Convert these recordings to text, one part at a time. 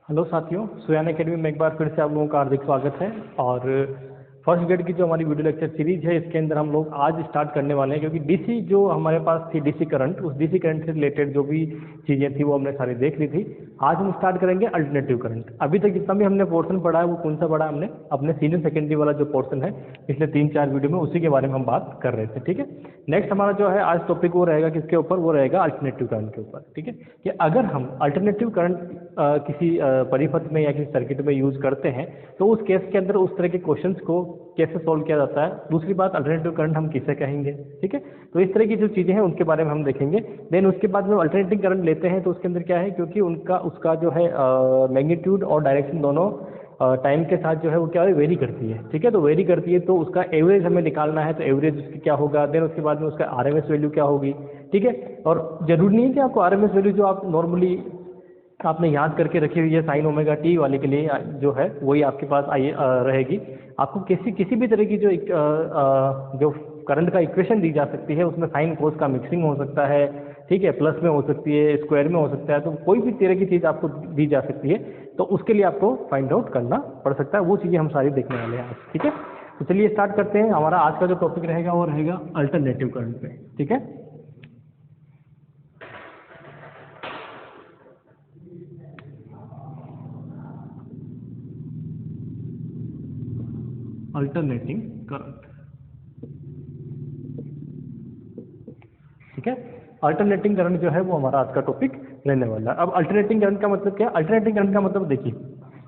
Hello साथियों, सुयान academy में एक बार फिर से आप लोगों का हार्दिक स्वागत है। और फर्स्ट ग्रेड की जो हमारी वीडियो लेक्चर सीरीज है, इसके अंदर हम लोग आज स्टार्ट करने वाले हैं, क्योंकि डीसी जो हमारे पास थी डीसी करंट, उस डीसी करंट से रिलेटेड जो भी चीज़ें थी वो हमने सारी देख ली थी। आज हम स्टार्ट करेंगे अल्टरनेटिव करंट। अभी तक जितना भी हमने पोर्शन पढ़ा है वो कौन सा पढ़ा है? हमने अपने सीनियर सेकेंडरी वाला जो पोर्शन है पिछले 3-4 वीडियो में, उसी के बारे में हम बात कर रहे थे। ठीक है, नेक्स्ट हमारा जो है आज टॉपिक वो रहेगा किसके ऊपर? वो रहेगा अल्टरनेटिव करंट के ऊपर। ठीक है, कि अगर हम अल्टरनेटिव करंट किसी परिपथ में या किसी सर्किट में यूज करते हैं तो उस केस के अंदर उस तरह के क्वेश्चंस को कैसे सॉल्व किया जाता है। दूसरी बात, अल्टरनेटिव करंट हम किसे कहेंगे। ठीक है, तो इस तरह की जो चीज़ें हैं उनके बारे में हम देखेंगे। देन उसके बाद में अल्टरनेटिव करंट लेते हैं तो उसके अंदर क्या है, क्योंकि उसका जो है मैग्नीट्यूड और डायरेक्शन दोनों टाइम के साथ जो है वो क्या है, वेरी करती है। ठीक है, तो वेरी करती है तो उसका एवरेज हमें निकालना है, तो एवरेज उसकी क्या होगा। देन उसके बाद में उसका आरएमएस वैल्यू क्या होगी। ठीक है, और जरूरी नहीं है कि आपको आरएमएस वैल्यू जो आप नॉर्मली आपने याद करके रखी हुई है साइन ओमेगा टी वाले के लिए जो है वही आपके पास आई रहेगी। आपको किसी भी तरह की जो करंट का इक्वेशन दी जा सकती है उसमें साइन कोस का मिक्सिंग हो सकता है। ठीक है, प्लस में हो सकती है, स्क्वायर में हो सकता है, तो कोई भी तरह की चीज़ आपको दी जा सकती है, तो उसके लिए आपको फाइंड आउट करना पड़ सकता है। वो चीज़ें हम सारी देखने वाले हैं आज। ठीक है, तो चलिए स्टार्ट करते हैं। हमारा आज का जो टॉपिक रहेगा वो रहेगा अल्टरनेटिव करंट पे। ठीक है, अल्टरनेटिंग करंट। ठीक है, अल्टरनेटिंग करंट जो है वो हमारा आज का टॉपिक रहने वाला है। अब अल्टरनेटिंग करंट का मतलब क्या है? अल्टरनेटिंग करंट का मतलब देखिए,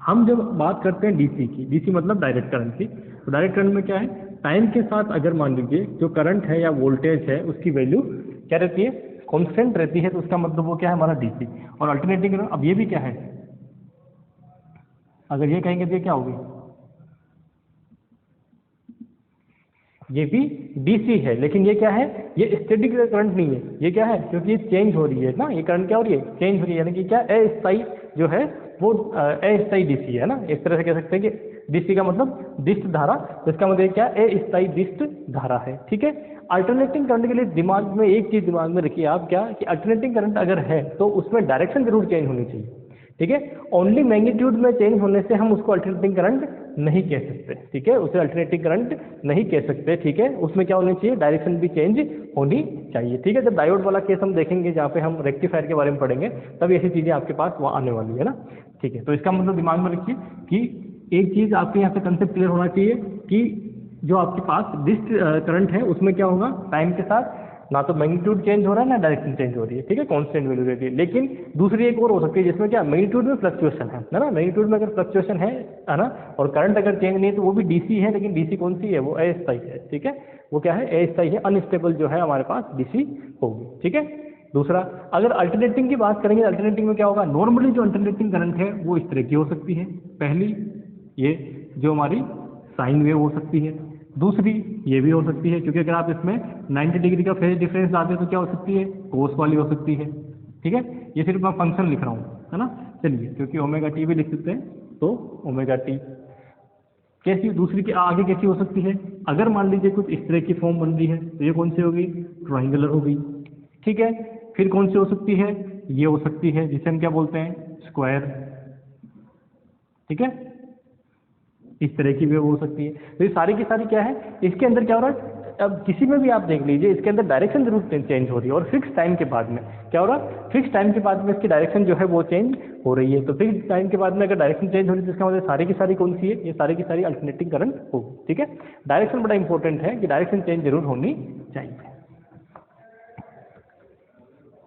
हम जब बात करते हैं डीसी की, डीसी मतलब डायरेक्ट करंट की, तो डायरेक्ट करंट में क्या है, टाइम के साथ अगर मान लीजिए जो करंट है या वोल्टेज है उसकी वैल्यू क्या रहती है, कॉन्स्टेंट रहती है, तो उसका मतलब वो क्या है, हमारा डीसी। और अल्टरनेटिंग करंट, अब ये भी क्या है, अगर ये कहेंगे तो ये क्या होगी, ये भी डीसी है, लेकिन ये क्या है, ये स्टैटिक करंट नहीं है। ये क्या है, क्योंकि ये चेंज हो रही है ना, ये करंट क्या हो रही है, चेंज हो रही है, यानी कि क्या, अस्थायी जो है वो अस्थायी डीसी है ना। इस तरह से कह सकते हैं कि डीसी का मतलब दिष्ट धारा, तो इसका मतलब क्या, अस्थायी दिष्ट धारा है। ठीक है, अल्टरनेटिंग करंट के लिए दिमाग में एक चीज दिमाग में रखिए आप, क्या कि अल्टरनेटिंग करंट अगर है तो उसमें डायरेक्शन जरूर चेंज होनी चाहिए। ठीक है, ओनली मैग्नीट्यूड में चेंज होने से हम उसको अल्टरनेटिंग करंट नहीं कह सकते। ठीक है, उसे अल्टरनेटिंग करंट नहीं कह सकते। ठीक है, उसमें क्या होनी चाहिए, डायरेक्शन भी चेंज होनी चाहिए। ठीक है, जब डायोड वाला केस हम देखेंगे जहाँ पे हम रेक्टिफायर के बारे में पढ़ेंगे, तब ऐसी चीजें आपके पास वहाँ आने वाली है ना। ठीक है, तो इसका मतलब दिमाग में रखिए कि एक चीज आपके यहाँ से कंसेप्ट क्लियर होना चाहिए कि जो आपके पास डिस्ट करंट है उसमें क्या होगा, टाइम के साथ ना तो मैग्नीट्यूड चेंज हो रहा है ना डायरेक्शन चेंज हो रही है। ठीक है, कांस्टेंट वैल्यू रहती है। लेकिन दूसरी एक और हो सकती है जिसमें क्या, मैग्नीट्यूड में फ्लक्चुएशन है ना, मैग्नीट्यूड में अगर फ्लक्चुएशन है ना, और करंट अगर चेंज नहीं है तो वो भी डीसी है, लेकिन डीसी कौन सी है, वो अस्थायी है। ठीक है, वो क्या है, अस्थायी है, अनस्टेबल जो है हमारे पास डीसी होगी। ठीक है, दूसरा, अगर अल्टरनेटिंग की बात करेंगे, अल्टरनेटिंग में क्या होगा, नॉर्मली जो अल्टरनेटिंग करंट है वो इस तरह की हो सकती है। पहली, ये जो हमारी साइन वेव हो सकती है। दूसरी, ये भी हो सकती है, क्योंकि अगर आप इसमें 90 डिग्री का फेज डिफरेंस लाते हैं तो क्या हो सकती है, कोस वाली हो सकती है। ठीक है, ये सिर्फ मैं फंक्शन लिख रहा हूँ, है ना। चलिए, क्योंकि ओमेगा टी भी लिख सकते हैं, तो ओमेगा टी कैसी, दूसरी के आगे कैसी हो सकती है, अगर मान लीजिए कुछ इस तरह की फॉर्म बन रही है तो ये कौन सी होगी, ट्राइंगुलर होगी। ठीक है, फिर कौन सी हो सकती है, ये हो सकती है जिसे हम क्या बोलते हैं, स्क्वायर। ठीक है, इस तरह की भी हो सकती है। तो ये सारी की सारी क्या है, इसके अंदर क्या हो रहा है, अब किसी में भी आप देख लीजिए, इसके अंदर डायरेक्शन जरूर चेंज हो रही है, और फिक्स टाइम के बाद में क्या हो रहा है, फिक्स टाइम के बाद में इसकी डायरेक्शन जो है वो चेंज हो रही है। तो फिक्स टाइम के बाद में अगर डायरेक्शन चेंज हो रही है तो इसका मतलब सारी की सारी कौन सी है, ये सारी की सारी अल्टरनेटिंग करंट होगी। ठीक है, डायरेक्शन बड़ा इंपॉर्टेंट है कि डायरेक्शन चेंज जरूर होनी चाहिए।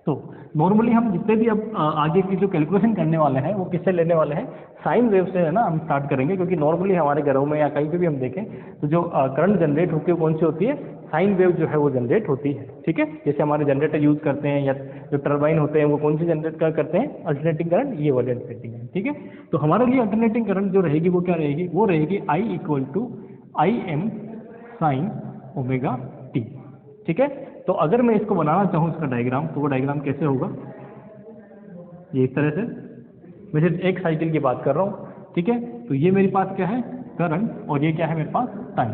तो नॉर्मली हम जितने भी अब आगे की जो कैलकुलेशन करने वाले हैं वो किससे लेने वाले हैं, साइन वेव से, है ना, हम स्टार्ट करेंगे। क्योंकि नॉर्मली हमारे घरों में या कहीं पे भी हम देखें तो जो करंट जनरेट होती है कौन सी होती है, साइन वेव जो है वो जनरेट होती है। ठीक है, जैसे हमारे जनरेटर यूज करते हैं या जो टर्बाइन होते हैं वो कौन सी जनरेट करते हैं, अल्टरनेटिंग करंट, ये वाले अल्टरनेटिंग करंट। ठीक है, तो हमारे लिए अल्टरनेटिंग करंट जो रहेगी वो क्या रहेगी, वो रहेगी I equal to I M sine omega T. ठीक है, तो अगर मैं इसको बनाना चाहूँ इसका डायग्राम, तो वो डायग्राम कैसे होगा, ये इस तरह से, मैं सिर्फ एक साइकिल की बात कर रहा हूँ। ठीक है, तो ये मेरे पास क्या है, करंट, और ये क्या है मेरे पास, टाइम।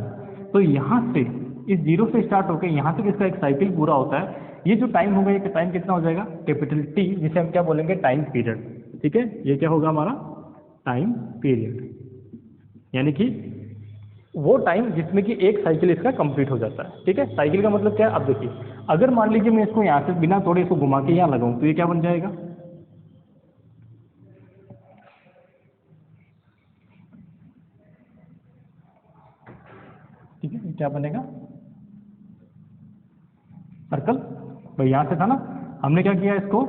तो यहाँ से इस जीरो से स्टार्ट होकर यहाँ तक इसका एक साइकिल पूरा होता है। ये जो टाइम होगा, ये टाइम कितना हो जाएगा, कैपिटल टी, जिसे हम क्या बोलेंगे, टाइम पीरियड। ठीक है, ये क्या होगा हमारा टाइम पीरियड, यानी कि वो टाइम जिसमें कि एक साइकिल इसका कंप्लीट हो जाता है। ठीक है, साइकिल का मतलब क्या है, अब देखिए अगर मान लीजिए मैं इसको यहाँ से बिना तोड़े इसको घुमा के यहाँ लगाऊं तो ये क्या बन जाएगा, ठीक है, क्या बनेगा, सर्कल। भाई यहाँ से था ना, हमने क्या किया इसको,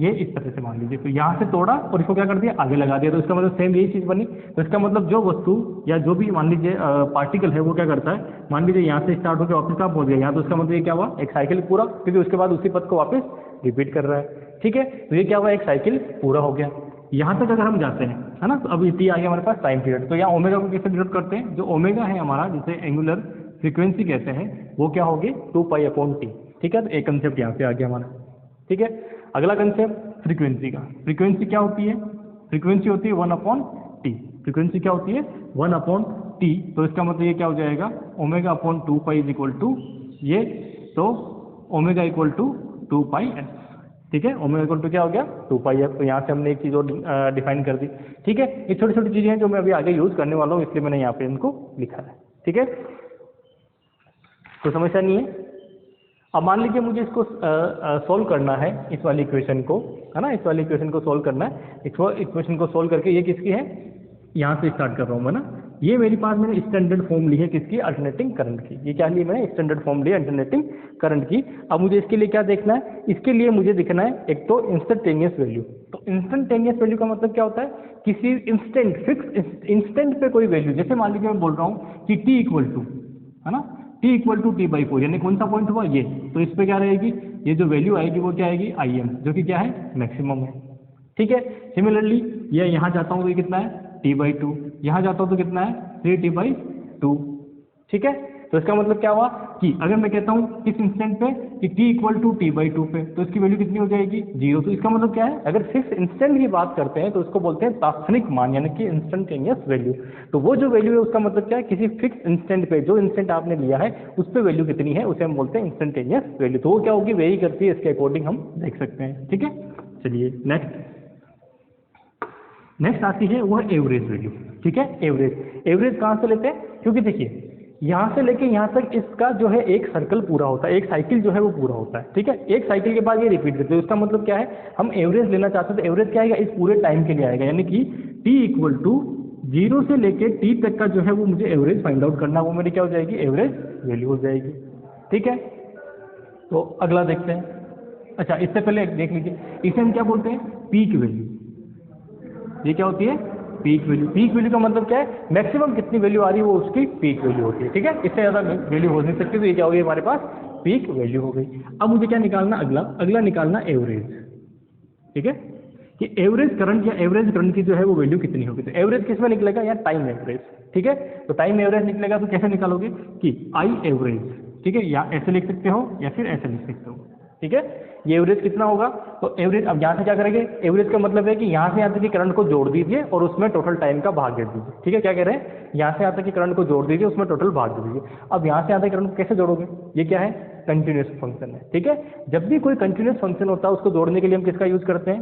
ये इस तरह से मान लीजिए, तो यहाँ से तोड़ा और इसको क्या कर दिया, आगे लगा दिया, तो इसका मतलब सेम यही चीज़ बनी। तो इसका मतलब जो वस्तु या जो भी मान लीजिए पार्टिकल है वो क्या करता है, मान लीजिए यहाँ से स्टार्ट होकर वापस कहाँ पहुँच गया यहाँ, तो उसका मतलब ये क्या हुआ, एक साइकिल पूरा, क्योंकि उसके बाद उसी पथ को वापस रिपीट कर रहा है। ठीक है, तो ये क्या हुआ, एक साइकिल पूरा हो गया। यहाँ तक अगर हम जाते हैं, है ना, तो अभी टी आ गया हमारे पास टाइम पीरियड। तो यहाँ ओमेगा को कैसे डिनोट करते हैं, जो ओमेगा है हमारा, जिसे एंगुलर फ्रीक्वेंसी कहते हैं, वो क्या होगी 2π/t। ठीक है, तो एक कंसेप्ट यहाँ पे आ गया हमारा। ठीक है, अगला कंसेप्ट फ्रीक्वेंसी का। फ्रीक्वेंसी क्या होती है, फ्रीक्वेंसी होती है 1/t। फ्रीक्वेंसी क्या होती है 1/t। तो इसका मतलब ये क्या हो जाएगा, ω/2π ये, तो ω/2πf। ठीक है, ω क्या हो गया 2πf। तो यहाँ से हमने एक चीज़ और डिफाइन कर दी। ठीक है, ये छोटी छोटी चीज़ें हैं जो मैं अभी आगे यूज़ करने वाला हूँ, इसलिए मैंने यहाँ पे इनको लिखा है। ठीक है, कोई समस्या नहीं है। अब मान लीजिए मुझे इसको सॉल्व करना है, इस वाली इक्वेशन को, है ना, इस वाली इक्वेशन को सॉल्व करना है। इक्वेशन को सॉल्व करके, ये किसकी है, यहाँ से स्टार्ट कर रहा हूँ मैं ना, ये मेरे पास मैंने स्टैंडर्ड फॉर्म ली है किसकी, अल्टरनेटिंग करंट की। ये क्या ली मैंने, स्टैंडर्ड फॉर्म ली अल्टरनेटिंग करंट की। अब मुझे इसके लिए क्या देखना है, इसके लिए मुझे दिखना है एक तो इंस्टेंटेनियस वैल्यू। तो इंस्टेंटेनियस वैल्यू का मतलब क्या होता है, किसी इंस्टेंट, फिक्स इंस्टेंट पे कोई वैल्यू। जैसे मान लीजिए मैं बोल रहा हूँ कि t इक्वल टू, है ना, t=t/4, यानी कौन सा पॉइंट हुआ ये, तो इस पे क्या रहेगी, ये जो वैल्यू आएगी वो क्या आएगी, Im, जो कि क्या है, मैक्सिमम है। ठीक है, सिमिलरली ये यहाँ जाता हूँ तो ये कितना है, t/2, यहाँ जाता हूँ तो कितना है, 3t/2। ठीक है, तो इसका मतलब क्या हुआ कि अगर मैं कहता हूँ किस इंस्टेंट पे कि t=t/2 पे, तो इसकी वैल्यू कितनी हो जाएगी, 0। तो इसका मतलब क्या है, अगर फिक्स इंस्टेंट की बात करते हैं तो इसको बोलते हैं तात्क्षणिक मान, यानी कि इंस्टेंटेनियस वैल्यू। तो वो जो वैल्यू है उसका मतलब क्या है, किसी फिक्स इंस्टेंट पे, जो इंस्टेंट आपने लिया है उस पर वैल्यू कितनी है, उसे हम बोलते हैं इंस्टेंटेनियस वैल्यू। तो वो क्या होगी, वेरी करती है, इसके अकॉर्डिंग हम देख सकते हैं। ठीक है, चलिए नेक्स्ट आती है वह एवरेज वैल्यू। ठीक है, एवरेज कहाँ से लेते हैं, क्योंकि देखिए यहाँ से लेके यहाँ तक इसका जो है एक सर्कल पूरा होता है, एक साइकिल जो है वो पूरा होता है। ठीक है, एक साइकिल के बाद ये रिपीट करते हैं। उसका मतलब क्या है, हम एवरेज लेना चाहते हैं तो एवरेज क्या आएगा, इस पूरे टाइम के लिए आएगा, यानी कि t=0 से लेके t तक का जो है वो मुझे एवरेज फाइंड आउट करना, वो मेरी क्या हो जाएगी, एवरेज वैल्यू हो जाएगी। ठीक है, तो अगला देखते हैं। अच्छा, इससे पहले देख लीजिए, इसे हम क्या बोलते हैं, पीक वैल्यू। ये क्या होती है, पीक वैल्यू। पीक वैल्यू का मतलब क्या है, मैक्सिमम कितनी वैल्यू आ रही है वो उसकी पीक वैल्यू होती है। ठीक है, इससे ज़्यादा वैल्यू हो नहीं सकती, तो ये क्या होगी, हमारे पास पीक वैल्यू हो गई। अब मुझे क्या निकालना, अगला निकालना एवरेज। ठीक है, कि एवरेज करंट या एवरेज करंट की जो है वो वैल्यू कितनी होगी। तो एवरेज किस में निकलेगा, या टाइम एवरेज। ठीक है, तो टाइम एवरेज निकलेगा तो कैसे निकालोगे कि आई एवरेज। ठीक है, या ऐसे लिख सकते हो या फिर ऐसे लिख सकते हो। ठीक है, ये एवरेज कितना होगा, तो एवरेज, अब यहाँ से क्या करेंगे, एवरेज का मतलब है कि यहाँ से यहाँ तक की करंट को जोड़ दीजिए और उसमें टोटल टाइम का भाग दे दीजिए। ठीक है, क्या कह रहे हैं, यहाँ से यहाँ तक की करंट को जोड़ दीजिए, उसमें टोटल भाग दे दीजिए। अब यहाँ से यहाँ तक करंट को कैसे जोड़ोगे, ये क्या है, कंटिन्यूस फंक्शन है। ठीक है, जब भी कोई कंटिन्यूस फंक्शन होता है उसको जोड़ने के लिए हम किसका यूज करते हैं,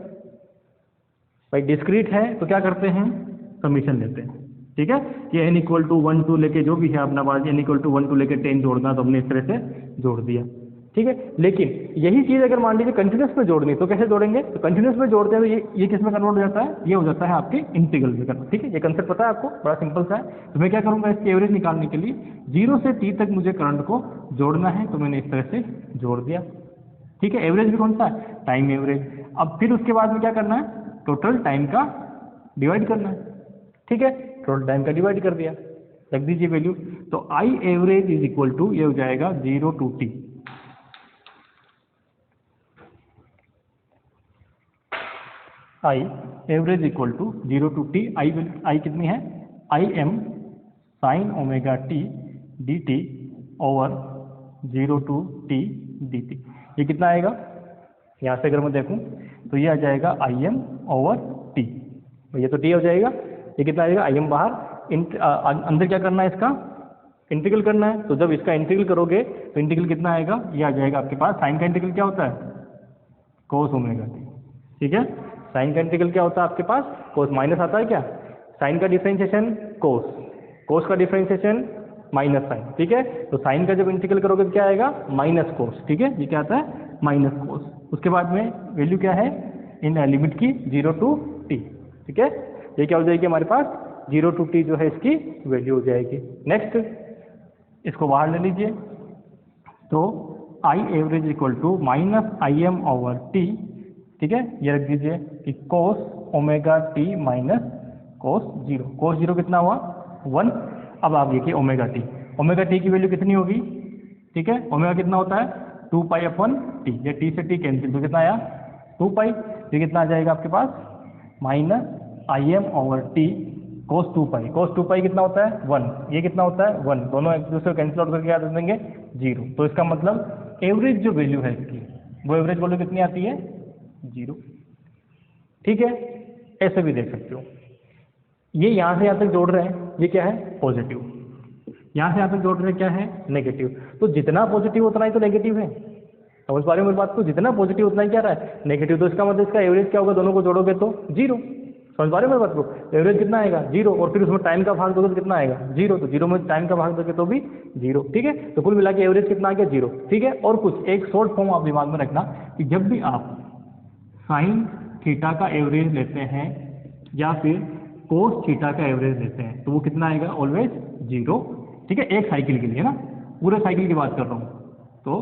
भाई डिस्क्रीट है तो क्या करते हैं, समीशन लेते हैं। ठीक है, कि n=1 2 लेके जो भी है अपना बात, n=1 2 लेके 10 जोड़ना, तो हमने इस तरह से जोड़ दिया। ठीक है, लेकिन यही चीज़ अगर मान लीजिए कंटिन्यूस में जोड़नी, तो कैसे जोड़ेंगे, तो कंटिन्यूस में जोड़ते हैं तो ये किस में कन्वर्ट हो जाता है, ये हो जाता है आपके इंटीग्रल में कन्वर्ट। ठीक है, ये कंसेप्ट पता है आपको, बड़ा सिंपल सा है। तो मैं क्या करूँगा, इसकी एवरेज निकालने के लिए 0 से t तक मुझे करंट को जोड़ना है, तो मैंने इस तरह से जोड़ दिया। ठीक है, एवरेज भी कौन सा है, टाइम एवरेज। अब फिर उसके बाद में क्या करना है, टोटल टाइम का डिवाइड करना है। ठीक है, टोटल टाइम का डिवाइड कर दिया, रख दीजिए वैल्यू। तो I average is equal to, ये हो जाएगा 0 to t। I average equal to 0 to t। I कितनी है, Im sin ωt dt over 0 to t dt। ये कितना आएगा, यहाँ से अगर मैं देखूँ तो ये आ जाएगा Im ओवर t। ये तो t हो जाएगा, ये कितना आएगा, Im बाहर, अंदर क्या करना है, इसका इंटीग्रल करना है। तो जब इसका इंटीग्रल करोगे तो इंटीग्रल कितना आएगा, ये आ जाएगा आपके पास, साइन का इंटीग्रल क्या होता है, cos ωt। ठीक है, साइन का इंटीग्रल क्या होता है आपके पास, cos, माइनस आता है क्या, साइन का डिफरेंशिएशन कोस, कोस का डिफरेंशिएशन माइनस साइन, ठीक है। तो साइन का जब इंटीग्रल करोगे तो क्या आएगा, माइनस कोस, ठीक है, ये क्या आता है, माइनस कोस। उसके बाद में वैल्यू क्या है इन लिमिट की 0 to t, ठीक है। ये क्या हो जाएगी हमारे पास 0 to t जो है इसकी वैल्यू हो जाएगी। नेक्स्ट इसको बाहर ले लीजिए, तो I average equal to minus I M over T, ठीक है, ये रख दीजिए कि cos omega T minus cos zero, cos zero कितना हुआ 1। अब आप देखिए ओमेगा टी की वैल्यू कितनी होगी, ठीक है, ओमेगा कितना होता है 2 पाई अपन टी, ये टी से टी कैंसिल, तो कितना आया 2 पाई, ये कितना आ जाएगा आपके पास minus I M over T cos 2 pi, cos 2 pi कितना होता है 1, ये कितना होता है 1, दोनों एक दूसरे को कैंसिल आउट करके क्या दे देंगे 0। तो इसका मतलब एवरेज जो वैल्यू है इसकी, वो एवरेज वैल्यू कितनी आती है 0, ठीक है। ऐसे भी देख सकते हो, ये यहाँ से यहाँ तक जोड़ रहे हैं, ये क्या है पॉजिटिव, यहाँ से यहाँ तक जोड़ रहे हैं क्या है नेगेटिव, तो जितना पॉजिटिव उतना ही तो नेगेटिव है, समझ पा रहे हो मेरी बात को, जितना पॉजिटिव उतना ही क्या रहा है नेगेटिव, तो इसका मतलब इसका एवरेज क्या होगा, दोनों को जोड़ोगे तो 0, समझ पा रहे हो मेरी बात को, एवरेज कितना आएगा 0, और फिर उसमें टाइम का भाग दोगे तो कितना आएगा 0, तो 0 में टाइम का भाग दोगे तो भी 0, ठीक है। तो कुल मिला के एवरेज कितना आ गया 0, ठीक है। और कुछ एक शॉर्ट फॉर्म आप दिमाग में रखना कि जब भी आप साइन थीटा का एवरेज लेते हैं या फिर कोस थीटा का एवरेज लेते हैं तो वो कितना आएगा ऑलवेज 0, ठीक है, एक साइकिल के लिए ना, पूरे साइकिल की बात कर रहा हूँ, तो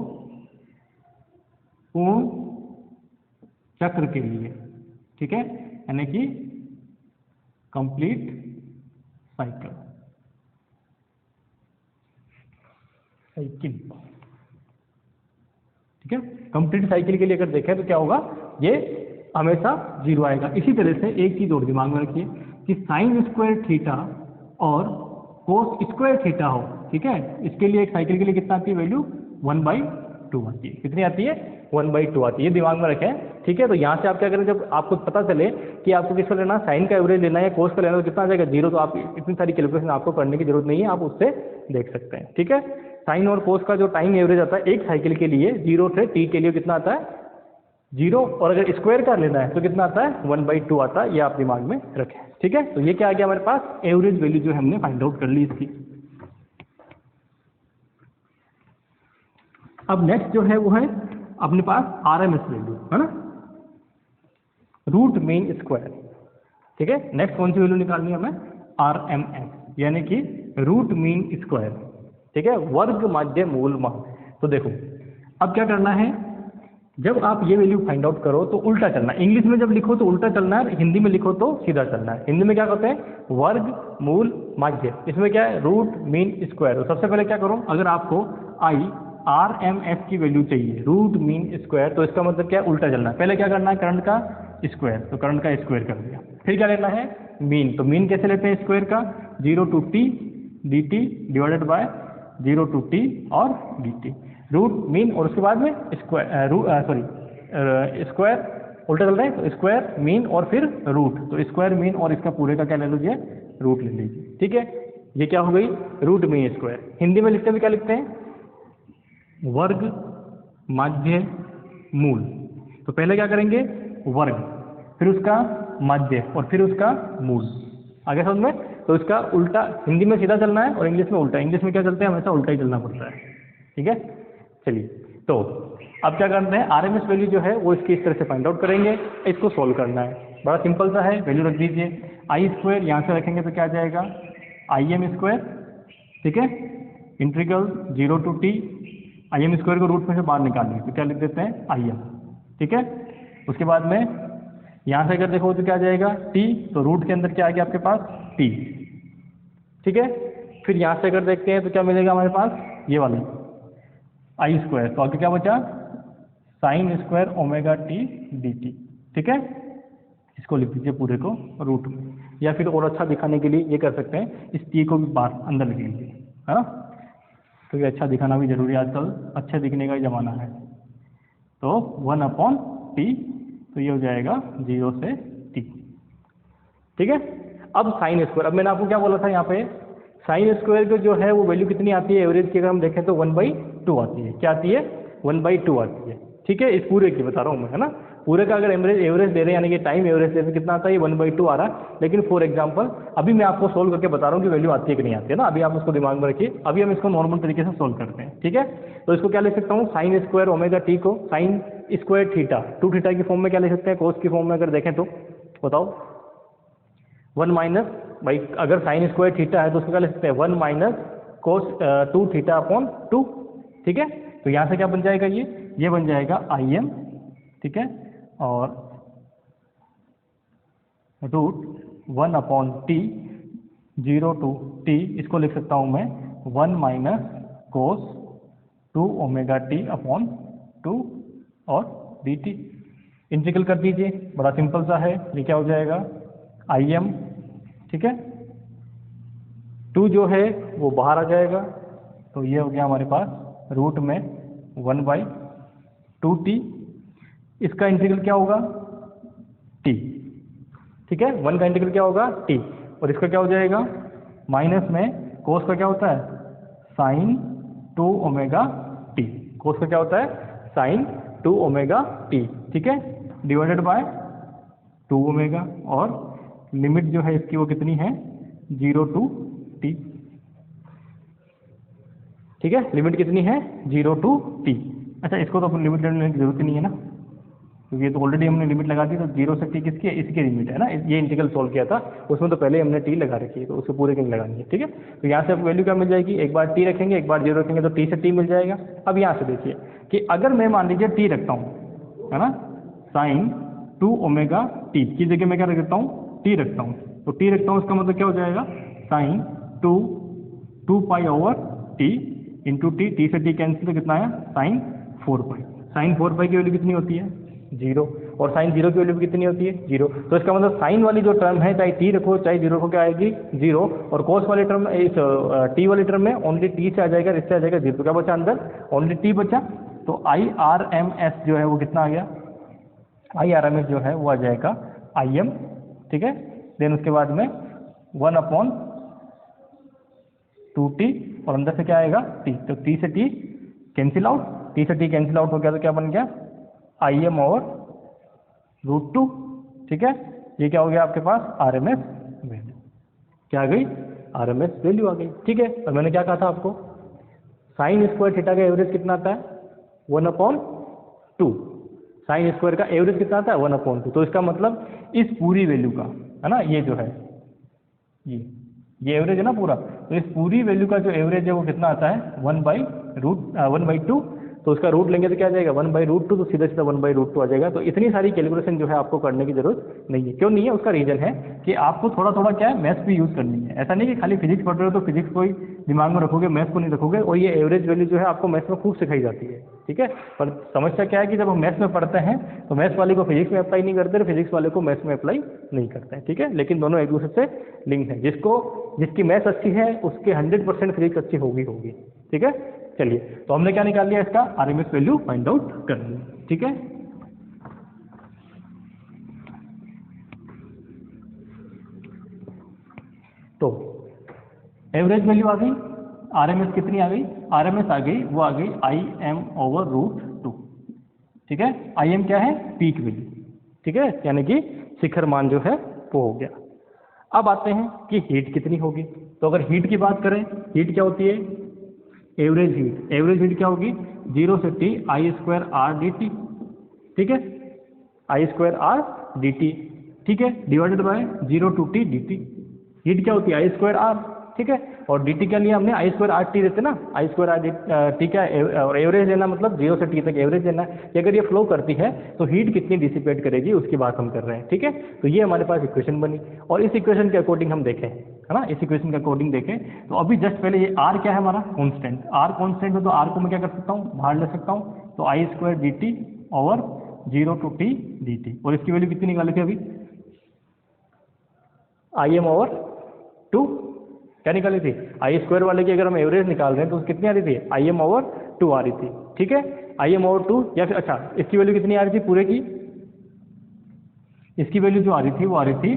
पूर्ण चक्र के लिए, ठीक है, यानी कि कंप्लीट साइकिल, ठीक है, कंप्लीट साइकिल के लिए अगर देखें तो क्या होगा, ये हमेशा 0 आएगा। इसी तरह से एक चीज और दिमाग में रखिए कि साइन स्क्वायर थीटा और कोस स्क्वायर थीटा हो, ठीक है, इसके लिए एक साइकिल के लिए कितना आती है वैल्यू 1/2 आती है, कितनी आती है 1/2 आती है, ये दिमाग में रखें, ठीक है। तो यहाँ से आप क्या करें, जब आपको पता चले कि आपको किसका लेना, साइन का एवरेज लेना है या कोस का लेना, तो कितना आ जाएगा 0, तो आप इतनी सारी कैलकुलेशन आपको करने की जरूरत नहीं है, आप उससे देख सकते हैं, ठीक है। साइन और कोस का जो टाइम एवरेज आता है एक साइकिल के लिए 0 से t के लिए कितना आता है 0, और अगर स्क्वायर का लेना है तो कितना आता है 1/2 आता है, ये आप दिमाग में रखें, ठीक है। तो ये क्या आ गया हमारे पास एवरेज वैल्यू जो हमने फाइंड आउट कर ली इसकी। अब नेक्स्ट जो है वो है अपने पास RMS वैल्यू, है ना, रूट मीन स्क्वायर, ठीक है। नेक्स्ट कौन सी वैल्यू निकालनी है हमें RMS, यानी कि रूट मीन स्क्वायर, ठीक है, वर्ग माध्य मूल मान। तो देखो अब क्या करना है, जब आप ये वैल्यू फाइंड आउट करो तो उल्टा चलना है, इंग्लिश में जब लिखो तो उल्टा चलना है, हिंदी में लिखो तो सीधा चलना है। हिंदी में क्या कहते हैं वर्ग मूल माध्य, इसमें क्या है रूट मीन स्क्वायर। तो सबसे पहले क्या करो, अगर आपको RMS की वैल्यू चाहिए रूट मीन स्क्वायर, तो इसका मतलब क्या है उल्टा चलना है, पहले क्या करना है करंट का स्क्वायर, तो करंट का स्क्वायर कर दिया, फिर क्या लेना है मीन, तो मीन कैसे लेते हैं स्क्वायर का 0 to t dt divided by 0 to t और dt, रूट मीन, और उसके बाद में स्क्वायर स्क्वायर उल्टा चल रहा है, तो स्क्वायर मीन और फिर रूट, तो स्क्वायर मीन और इसका पूरे का क्या ले लीजिए रूट ले लीजिए, ठीक है। ये क्या हो गई रूट मीन स्क्वायर। हिंदी में लिखते हुए क्या लिखते हैं वर्ग माध्य मूल, तो पहले क्या करेंगे वर्ग, फिर उसका माध्य और फिर उसका मूल, आगे समझ में। तो इसका उल्टा हिंदी में सीधा चलना है और इंग्लिश में उल्टा, इंग्लिश में क्या चलते हैं हमेशा उल्टा ही चलना पड़ता है, ठीक है। चलिए तो अब क्या करते हैं RMS वैल्यू जो है वो इसकी इस तरह से फाइंड आउट करेंगे, इसको सॉल्व करना है, बड़ा सिंपल सा है, वैल्यू रख दीजिए आई स्क्वायर, यहाँ से रखेंगे तो क्या जाएगा IM स्क्वायर, ठीक है, integral 0 to t, IM square को रूट में से बाहर निकालिए तो क्या लिख देते हैं IM, ठीक है। उसके बाद में यहाँ से अगर देखो तो क्या जाएगा t, तो रूट के अंदर क्या आ गया आपके पास t, ठीक है। फिर यहाँ से अगर देखते हैं तो क्या मिलेगा हमारे पास ये वाला आई स्क्वायर, तो आगे क्या बचा sine square omega t dt, ठीक है। इसको लिख दीजिए पूरे को रूट में, या फिर और अच्छा दिखाने के लिए ये कर सकते हैं इस t को भी बाहर अंदर लिख लीजिए, है ना, क्योंकि अच्छा दिखाना भी जरूरी है, आजकल अच्छे दिखने का ही ज़माना है। तो 1/t, तो ये हो जाएगा 0 से t, ठीक है। अब साइन स्क्वायर, अब मैंने आपको क्या बोला था यहाँ पे साइन स्क्वायर को जो है वो वैल्यू कितनी आती है एवरेज की, अगर हम देखें तो 1/2 आती है, क्या आती है 1/2 आती है, ठीक है, इस पूरे की बता रहा हूँ मैं, है ना, पूरे का अगर एवरेज दे रहे हैं यानी कि टाइम एवरेज दे रहे हैं, कितना आता है, ये 1/2 आ रहा है। लेकिन फॉर एग्जांपल अभी मैं आपको सोल्व करके बता रहा हूँ कि वैल्यू आती है कि नहीं आती है ना, अभी आप उसको दिमाग में रखिए। अभी हम इसको नॉर्मल तरीके से सोल्व करते हैं, ठीक है। तो इसको क्या लिख सकता हूँ, साइन स्क्वायर ओमेगा टी को साइन स्क्वायर थीटा 2 थीटा की फॉर्म में क्या लिख सकते हैं, कोस की फॉर्म में अगर देखें तो बताओ 1 माइनस भाई, अगर साइन स्क्वायर थीटा है तो उसको क्या लिख सकते हैं 1 माइनस कोस 2 थीटा अपॉन 2, ठीक है। तो यहाँ से क्या बन जाएगा, ये बन जाएगा आई एम, ठीक है, और √1 अपॉन टी 0 to t, इसको लिख सकता हूँ मैं 1 minus cos 2 omega T upon 2 और डी टी। इंटीग्रल कर दीजिए, बड़ा सिंपल सा है, ये क्या हो जाएगा आई एम, ठीक है, 2 जो है वो बाहर आ जाएगा, तो ये हो गया हमारे पास रूट में 1/2t। इसका इंटीग्रल क्या होगा t, ठीक है, 1 का इंटीग्रल क्या होगा t, और इसका क्या हो जाएगा माइनस में कोस का क्या होता है साइन 2 ओमेगा टी, कोस का क्या होता है साइन 2 ओमेगा टी, ठीक है, डिवाइडेड बाय 2 ओमेगा, और लिमिट जो है इसकी वो कितनी है 0 to t, ठीक है, लिमिट कितनी है 0 to t। अच्छा, इसको तो अपन लिमिट लेने की जरूरत ही नहीं है ना, क्योंकि ये तो ऑलरेडी हमने लिमिट लगा दी, तो 0 से t किसकी है, इसकी लिमिट है ना, ये इंटीग्रल सॉल्व किया था उसमें तो पहले हमने t लगा रखी है, तो उसको पूरे की लगानी है, ठीक है। तो यहाँ से आपको वैल्यू क्या मिल जाएगी, एक बार t रखेंगे एक बार 0 रखेंगे तो t से t मिल जाएगा। अब यहाँ से देखिए कि अगर मैं मान लीजिए t रखता हूँ, है ना, साइन 2 ओमेगा टी की जगह मैं क्या रख देता हूँ t रखता हूँ, तो t रखता हूँ इसका मतलब क्या हो जाएगा sine 2 pi over T into T से t कैंसिल, तो कितना है साइन 4 पाई। साइन 4 पाई की वैल्यू कितनी होती है 0, और साइन 0 की वैल्यू कितनी होती है 0। तो इसका मतलब साइन वाली जो टर्म है चाहे t रखो चाहे 0 रखो क्या आएगी 0, और कोस वाली टर्म इस t वाली टर्म में ओनली t से आ जाएगा, इससे आ जाएगा 0, तो क्या बचा अंदर ओनली t बचा। तो IRMS जो है वो कितना आ गया, IRMS जो है वो आ जाएगा IM, ठीक है। देन उसके बाद में 1 अपॉन 2t, और अंदर से क्या आएगा t, तो t से t कैंसिल आउट, t से t कैंसिल आउट हो गया, तो क्या बन गया IM और √2, ठीक है। ये क्या हो गया आपके पास RMS वैल्यू, क्या आ गई RMS वैल्यू आ गई, ठीक है। और मैंने क्या कहा था आपको, साइन स्क्वायर थीटा का एवरेज कितना आता है 1/2, साइन स्क्वायर का एवरेज कितना आता है 1/2, तो इसका मतलब इस पूरी वैल्यू का, है ना, ये जो है ये एवरेज है ना पूरा, तो इस पूरी वैल्यू का जो एवरेज है वो कितना आता है 1/2, तो उसका रूट लेंगे तो क्या आ जाएगा 1/√2, तो सीधा सीधा 1/√2 आ जाएगा। तो इतनी सारी कैलकुलेशन जो है आपको करने की जरूरत नहीं है। क्यों नहीं है, उसका रीजन है कि आपको थोड़ा थोड़ा क्या है मैथ्स भी यूज़ करनी है। ऐसा नहीं कि खाली फिजिक्स पढ़ रहे हो तो फिजिक्स को ही दिमाग में रखोगे, मैथ्स को नहीं रखोगे, और ये एवरेज वैल्यू जो है आपको मैथ्स में खूब सिखाई जाती है, ठीक है। पर समस्या क्या है कि जब हम मैथ्स में पढ़ते हैं तो मैथ्स वाले को फिजिक्स में अप्लाई नहीं करते और फिजिक्स वाले को मैथ्स में अप्लाई नहीं करते हैं, ठीक है। लेकिन दोनों एक दूसरे से लिंक है, जिसकी मैथ्स अच्छी है उसके 100% फिजिक्स अच्छी होगी, ठीक है। चलिए, तो हमने क्या निकाल लिया, इसका RMS वैल्यू फाइंड आउट कर लिया, ठीक है। तो एवरेज वैल्यू आ गई, RMS कितनी आ गई, RMS आ गई, वो आ गई IM/√2, ठीक है। IM क्या है पीक वैल्यू, ठीक है, यानी कि शिखर मान जो है वो हो गया। अब आते हैं कि हीट कितनी होगी। तो अगर हीट की बात करें, हीट क्या होती है एवरेज हीट, एवरेज हीट क्या होगी 0 से t I²R/dt, ठीक है, I²R/dt, ठीक है, divided by 0 to t dt। Heat क्या होती है I²R, ठीक है, और dt क्या लिया हमने I²RT देते ना, I²RT क्या है, और एवरेज लेना मतलब 0 से t तक एवरेज लेना है कि अगर ये फ्लो करती है तो हीट कितनी डिसिपेट करेगी उसकी बात हम कर रहे हैं, ठीक है। तो ये हमारे पास इक्वेशन बनी, और इस इक्वेशन के अकॉर्डिंग हम देखें, है ना, इस इक्वेशन के अकॉर्डिंग देखें तो अभी जस्ट पहले ये R क्या है हमारा कॉन्स्टेंट, R कॉन्स्टेंट है तो R को मैं क्या कर सकता हूँ बाहर ले सकता हूँ, तो I²dt over 0 to t dt, और इसकी वैल्यू कितनी निकाली थी अभी IM/2, क्या निकाली थी I² वाले की अगर हम एवरेज निकाल रहे हैं तो कितनी आ रही थी IM/2 आ रही थी, ठीक है, IM/2, या फिर अच्छा इसकी वैल्यू कितनी आ रही थी पूरे की, इसकी वैल्यू जो आ रही थी वो आ रही थी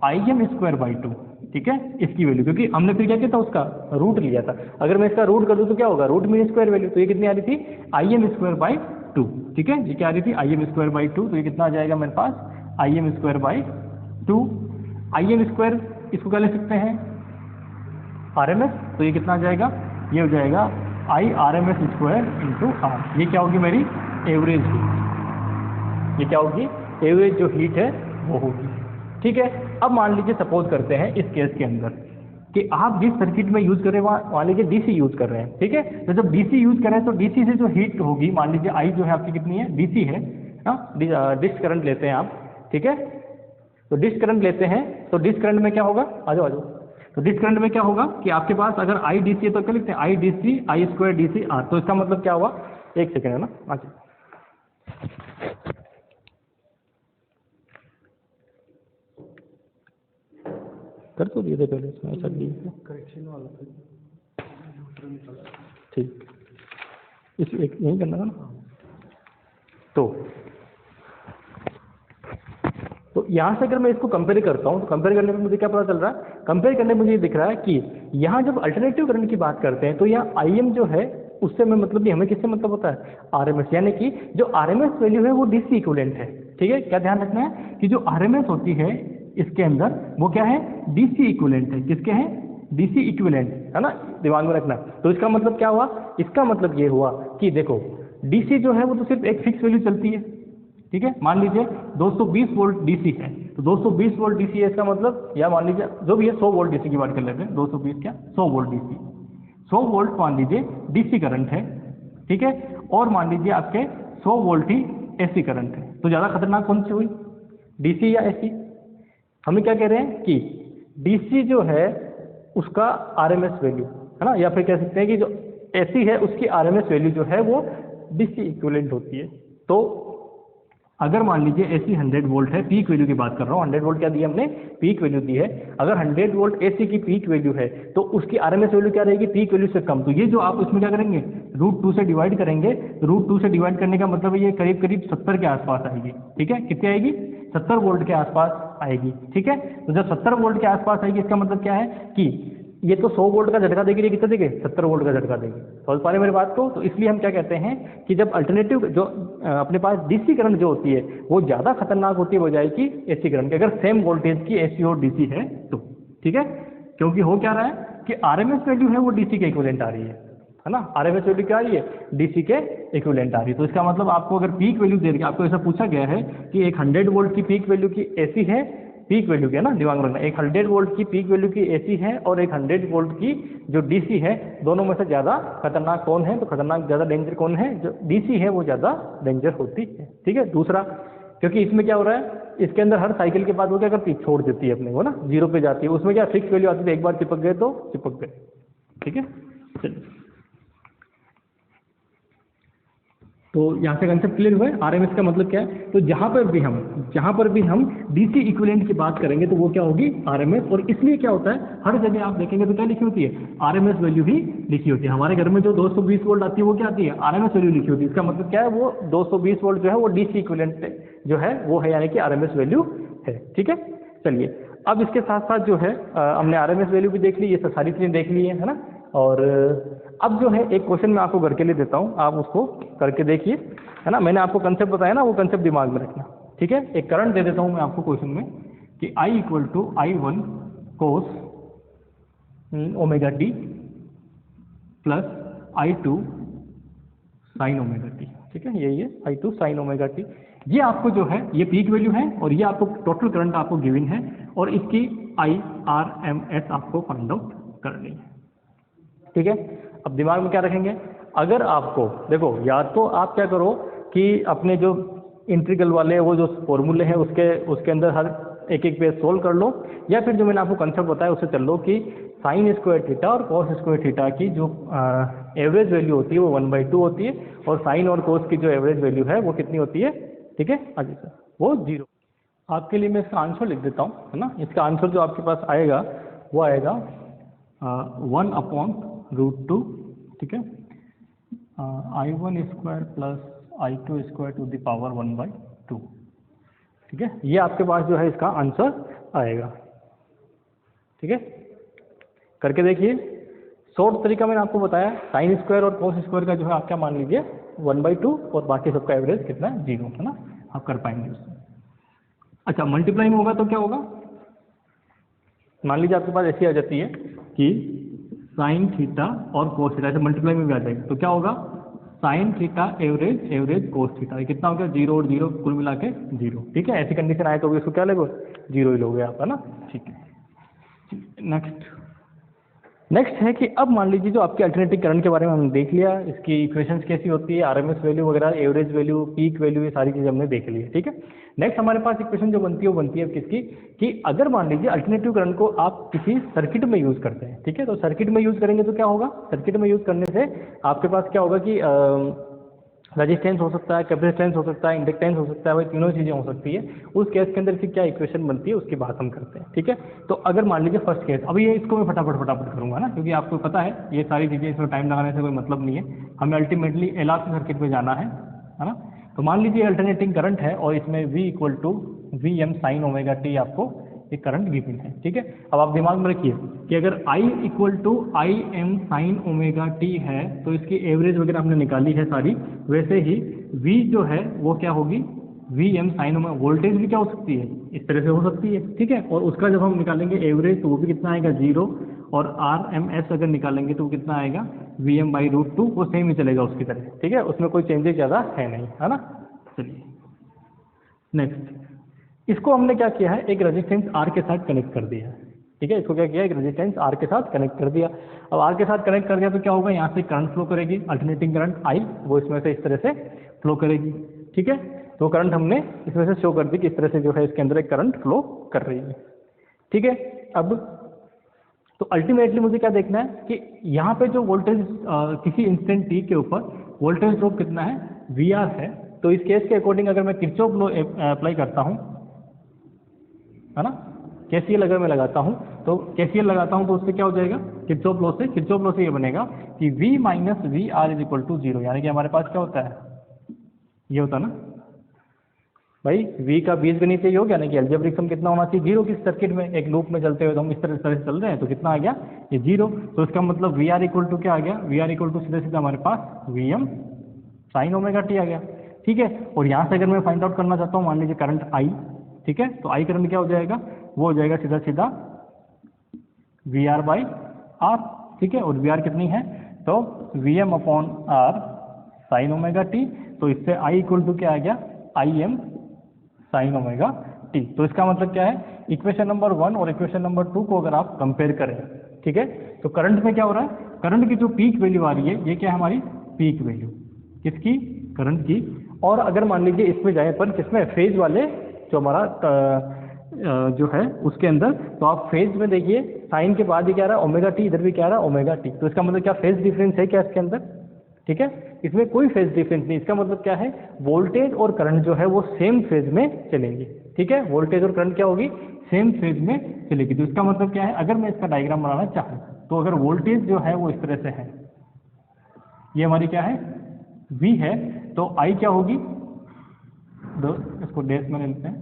IM²/2, ठीक है, इसकी वैल्यू, क्योंकि हमने फिर क्या किया था उसका रूट लिया था, अगर मैं इसका रूट कर दूं तो क्या होगा रूट मीन स्क्वायर वैल्यू, तो ये कितनी आ रही थी IM²/2, 2, ठीक है। ये क्या आ रही थी, im²/2, तो ये कितना आ जाएगा मेरे पास, im²/2। im² इसको क्या ले सकते हैं, RMS, तो ये कितना आ जाएगा, ये हो जाएगा IRMS² × R। ये क्या होगी मेरी एवरेज हीट, ये क्या होगी, एवरेज जो हीट है वो होगी, ठीक है। अब मान लीजिए सपोज करते हैं इस केस के अंदर कि आप जिस सर्किट में यूज कर रहे हैं मान लीजिए DC यूज कर रहे हैं, ठीक है। तो जब DC यूज कर रहे हैं तो DC से जो हीट होगी, मान लीजिए I जो है आपकी कितनी है, DC है, डिस्क करंट लेते हैं आप, ठीक है। तो डिस्क करंट लेते हैं, तो डिस्क करंट में क्या होगा, आ जाओ, तो डिस्क करंट में क्या होगा कि आपके पास अगर IDC है तो क्या लिखते हैं, IDC I² DC R। तो इसका मतलब क्या हुआ, एक सेकेंड है ना, अच्छा कर तो दिए थे पहले इसमें, अच्छा करेक्शन वाला, ठीक, इस एक यही करना था ना। तो यहाँ से अगर मैं इसको कंपेयर करता हूँ तो कंपेयर करने में मुझे क्या पता चल रहा है, कंपेयर करने में मुझे ये दिख रहा है कि यहाँ जब अल्टरनेटिव करंट की बात करते हैं तो यहाँ IM जो है उससे मैं मतलब नहीं, हमें किससे मतलब होता है, RMS, यानी कि जो RMS वैल्यू है वो DC इक्विवेलेंट है, ठीक है। क्या ध्यान रखना है कि जो RMS होती है इसके अंदर वो क्या है, DC इक्विवेलेंट है, किसके हैं, DC इक्विवेलेंट, है ना, दिमाग में रखना। तो इसका मतलब क्या हुआ, इसका मतलब ये हुआ कि देखो DC जो है वो तो सिर्फ एक फिक्स वैल्यू चलती है, ठीक है। मान लीजिए 220 वोल्ट DC है, तो 220 वोल्ट DC है इसका मतलब, या मान लीजिए जो भी है 100 वोल्ट DC की बात कर लेते हैं, 220 क्या 100 वोल्ट DC, 100 वोल्ट मान लीजिए DC करंट है, ठीक है। और मान लीजिए आपके 100 वोल्ट ही AC करंट है, तो ज़्यादा खतरनाक कौन सी हुई, DC या AC। हमें क्या कह रहे हैं कि DC जो है उसका RMS वैल्यू, है ना, या फिर कह सकते हैं कि जो AC है उसकी RMS वैल्यू जो है वो DC इक्विवेलेंट होती है। तो अगर मान लीजिए AC 100 वोल्ट है, पीक वैल्यू की बात कर रहा हूँ, 100 वोल्ट क्या दी है हमने, पीक वैल्यू दी है। अगर 100 वोल्ट AC की पीक वैल्यू है तो उसकी RMS वैल्यू क्या रहेगी, पीक वैल्यू से कम। तो ये जो आप उसमें क्या करेंगे, √2 से डिवाइड करेंगे, √2 से डिवाइड करने का मतलब ये करीब करीब 70 के आसपास आएगी, ठीक है। कितनी आएगी, 70 वोल्ट के आसपास आएगी, ठीक है। तो जब 70 वोल्ट के आसपास आएगी इसका मतलब क्या है कि ये तो 100 वोल्ट का झटका देगी, कितना देगी, 70 वोल्ट का झटका देगी। समझ पा रहे मेरी बात को। तो इसलिए हम क्या कहते हैं कि जब अल्टरनेटिव जो अपने पास DC करंट जो होती है वो ज़्यादा खतरनाक होती है बजाय कि AC करंट के, अगर सेम वोल्टेज की AC और DC है तो, ठीक है। क्योंकि हो क्या रहा है कि RMS वैल्यू है वो DC के इक्विवेलेंट आ रही है ना, RMS वैल्यू क्या आ रही है, DC के इक्विवेलेंट आ रही है। तो इसका मतलब आपको अगर पीक वैल्यू दे रही है, आपको ऐसा पूछा गया है कि एक 100 वोल्ट की पीक वैल्यू की AC है, पीक वैल्यू की है ना, दिमाग में रखना, एक 100 वोल्ट की पीक वैल्यू की AC है और एक 100 वोल्ट की जो DC है, दोनों में से ज़्यादा खतरनाक कौन है, तो खतरनाक ज़्यादा डेंजर कौन है, जो DC है वो ज़्यादा डेंजर होती है, ठीक है। दूसरा, क्योंकि इसमें क्या हो रहा है, इसके अंदर हर साइकिल के बाद वो क्या करती है, छोड़ देती है अपने को ना, 0 पे जाती है। उसमें क्या फिक्स वैल्यू आती है, एक बार चिपक गए तो चिपक गए, ठीक है। चलिए, तो यहाँ से कंसेप्ट क्लियर हुआ है। RMS का मतलब क्या है, तो जहाँ पर भी हम DC इक्विवेलेंट की बात करेंगे तो वो क्या होगी, RMS। और इसलिए क्या होता है, हर जगह आप देखेंगे तो क्या लिखी होती है, RMS वैल्यू ही लिखी होती है। हमारे घर में जो 220 वोल्ट आती है वो क्या आती है, RMS वैल्यू लिखी होती है। इसका मतलब क्या है, वो 220 वोल्ट जो है वो DC इक्विवेलेंट जो है वो है, यानी कि RMS वैल्यू है, ठीक है। चलिए, अब इसके साथ साथ जो है हमने RMS वैल्यू भी देख ली, ये सारी चीज़ें देख ली है ना। और अब जो है एक क्वेश्चन मैं आपको करके ले देता हूँ, आप उसको करके देखिए, है ना। मैंने आपको कंसेप्ट बताया ना, वो कंसेप्ट दिमाग में रखना, ठीक है। एक करंट दे देता हूँ मैं आपको क्वेश्चन में कि I = I1 cos ωt plus I2 sin ωt, ठीक है। यही है I2 sin ωt। ये आपको जो है ये पीक वैल्यू है और ये आपको टोटल करंट आपको गिवन है और इसकी IRMS आपको फाइंड आउट करनी है, ठीक है। अब दिमाग में क्या रखेंगे, अगर आपको देखो, या तो आप क्या करो कि अपने जो इंटीग्रल वाले वो जो फॉर्मूले हैं उसके अंदर हर एक पेज सोल्व कर लो, या फिर जो मैंने आपको कंसेप्ट बताया उससे चल लो कि sin² थीटा और cos² थीटा की जो एवरेज वैल्यू होती है वो 1/2 होती है और साइन और कोस की जो एवरेज वैल्यू है वो कितनी होती है, ठीक है, वो 0। आपके लिए मैं इसका आंसर लिख देता हूँ, है ना। इसका आंसर जो आपके पास आएगा वो आएगा 1/√2, ठीक है, I1² plus I2² to the power 1/2, ठीक है। ये आपके पास जो है इसका आंसर आएगा, ठीक है। करके देखिए, शॉर्ट तरीका मैंने आपको बताया, sin² और cos² का जो है आप क्या मान लीजिए 1/2 और बाकी सबका एवरेज कितना है 0 है ना, आप कर पाएंगे उससे। अच्छा मल्टीप्लाई में होगा तो क्या होगा, मान लीजिए आपके पास ऐसी आ जाती है कि साइन थीटा और कोस थीटा, ऐसे मल्टीप्लाई में भी आ जाएगा तो क्या होगा, sine theta average average cos theta, कितना हो गया 0 और 0 कुल मिला के 0, ठीक है। ऐसी कंडीशन आए तो भी इसको क्या लगो 0 ही लोगे आप, है ना, ठीक है। नेक्स्ट है कि अब मान लीजिए जो आपके अल्टरनेटिंग करंट के बारे में हमने देख लिया, इसकी इक्वेशंस कैसी होती है, आरएमएस वैल्यू वगैरह, एवरेज वैल्यू, पीक वैल्यू, ये सारी चीज़ें हमने देख ली है, ठीक है। नेक्स्ट हमारे पास इक्वेशन जो बनती है वो बनती है किसकी, कि अगर मान लीजिए अल्टरनेटिव करंट को आप किसी सर्किट में यूज़ करते हैं, ठीक है, तो सर्किट में यूज़ करेंगे तो क्या होगा, सर्किट में यूज़ करने से आपके पास क्या होगा कि रेजिस्टेंस हो सकता है, कैपेसिटेंस हो सकता है, इंडक्टेंस हो सकता है, वही तीनों चीज़ें हो सकती है। उस केस के अंदर फिर क्या इक्वेशन बनती है उसकी बात हम करते हैं, ठीक है। तो अगर मान लीजिए फर्स्ट केस, अभी ये इसको मैं फटाफट करूंगा ना, क्योंकि आपको पता है ये सारी चीज़ें, इसमें टाइम लगाने से कोई मतलब नहीं है, हमें अल्टीमेटली LRC सर्किट पे जाना है ना। तो मान लीजिए अल्टरनेटिंग करंट है और इसमें V = Vm sin omega t आपको एक करंट गिवन है, ठीक है। अब आप दिमाग में रखिए कि अगर I = Im sin omega t है तो इसकी एवरेज वगैरह हमने निकाली है सारी, वैसे ही V जो है वो क्या होगी, Vm sin ओमेगा, वोल्टेज भी क्या हो सकती है इस तरह से हो सकती है, ठीक है। और उसका जब हम निकालेंगे एवरेज तो वो भी कितना आएगा 0, और RMS अगर निकालेंगे तो वो कितना आएगा Vm/√2, वो सेम ही चलेगा उसकी तरह, ठीक है, उसमें कोई चेंजेस ज़्यादा है नहीं, है ना। चलिए नेक्स्ट, इसको हमने क्या किया है, एक रेजिस्टेंस R के साथ कनेक्ट कर दिया, ठीक है, इसको क्या किया, एक रेजिस्टेंस R के साथ कनेक्ट कर दिया। अब R के साथ कनेक्ट कर दिया तो क्या होगा, यहाँ से करंट फ्लो करेगी, अल्टरनेटिंग करंट I, वो इसमें से इस तरह से फ्लो करेगी, ठीक है। तो करंट हमने इसमें से शो कर दी कि इस तरह से जो है इसके अंदर एक करंट फ्लो कर रही है, ठीक है। अब तो अल्टीमेटली मुझे क्या देखना है कि यहाँ पे जो वोल्टेज किसी इंस्टेंट t के ऊपर वोल्टेज ड्रॉप कितना है, VR है। तो इस केस के अकॉर्डिंग अगर मैं किरचॉफ लॉ अप्लाई करता हूँ, है ना, KCL अगर मैं लगाता हूँ तो KCL लगाता हूँ तो उससे क्या हो जाएगा, किरचॉफ लॉ से ये बनेगा कि V - VR = 0, यानी कि हमारे पास क्या होता है, ये होता है ना भाई, V का बीजगणितीय योग यानी कि अलजेब्रिक सम कितना होना चाहिए 0 की सर्किट में, एक लूप में चलते हुए तो हम इस तरह से चल रहे हैं तो कितना आ गया ये 0। तो इसका मतलब VR = क्या आ गया, VR = सीधे सीधा हमारे पास Vm sin ओमेगा t आ गया, ठीक है। और यहाँ से अगर मैं फाइंड आउट करना चाहता हूँ, मान लीजिए करंट I, ठीक है, तो I करंट क्या हो जाएगा, वो हो जाएगा सीधा सीधा VR/R, ठीक है। और VR कितनी है, तो Vm/R sin ओमेगा t, तो इससे I = क्या आ गया, Im sin ओमेगा t। तो इसका मतलब क्या है, इक्वेशन नंबर 1 और इक्वेशन नंबर 2 को अगर आप कंपेयर करें, ठीक है, तो करंट में क्या हो रहा है, करंट की जो पीक वैल्यू आ रही है ये क्या है हमारी पीक वैल्यू, किसकी, करंट की। और अगर मान लीजिए इसमें जाए पर किसमें, फेज वाले जो हमारा जो है उसके अंदर, तो आप फेज में देखिए साइन के बाद ही क्या रहा है ओमेगा t, इधर भी क्या रहा है ओमेगा t। तो इसका मतलब क्या फेज डिफरेंस है क्या इसके अंदर, ठीक है, इसमें कोई फेज डिफरेंस नहीं। इसका मतलब क्या है, वोल्टेज और करंट जो है वो सेम फेज में चलेंगे, ठीक है, वोल्टेज और करंट क्या होगी, सेम फेज में चलेगी। तो इसका मतलब क्या है, अगर मैं इसका डायग्राम बनाना चाहूँ तो अगर वोल्टेज जो है वो इस तरह से है, ये हमारी क्या है V है, तो I क्या होगी, इसको डैश में लेते हैं,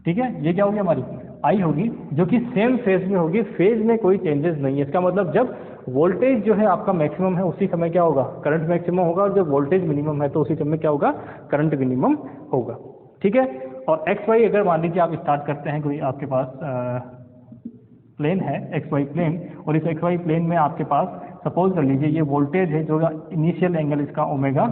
ठीक है, ये क्या होगी हमारी I होगी, जो कि सेम फेज में होगी, फेज में कोई चेंजेस नहीं है। इसका मतलब जब वोल्टेज जो है आपका मैक्सिमम है उसी समय क्या होगा, करंट मैक्सिमम होगा, और जब वोल्टेज मिनिमम है तो उसी समय क्या होगा, करंट मिनिमम होगा, ठीक है। और XY अगर मान लीजिए आप स्टार्ट करते हैं, कोई आपके पास प्लेन है XY प्लेन, और इस XY प्लेन में आपके पास सपोज कर लीजिए ये वोल्टेज है, जो इनिशियल एंगल इसका ओमेगा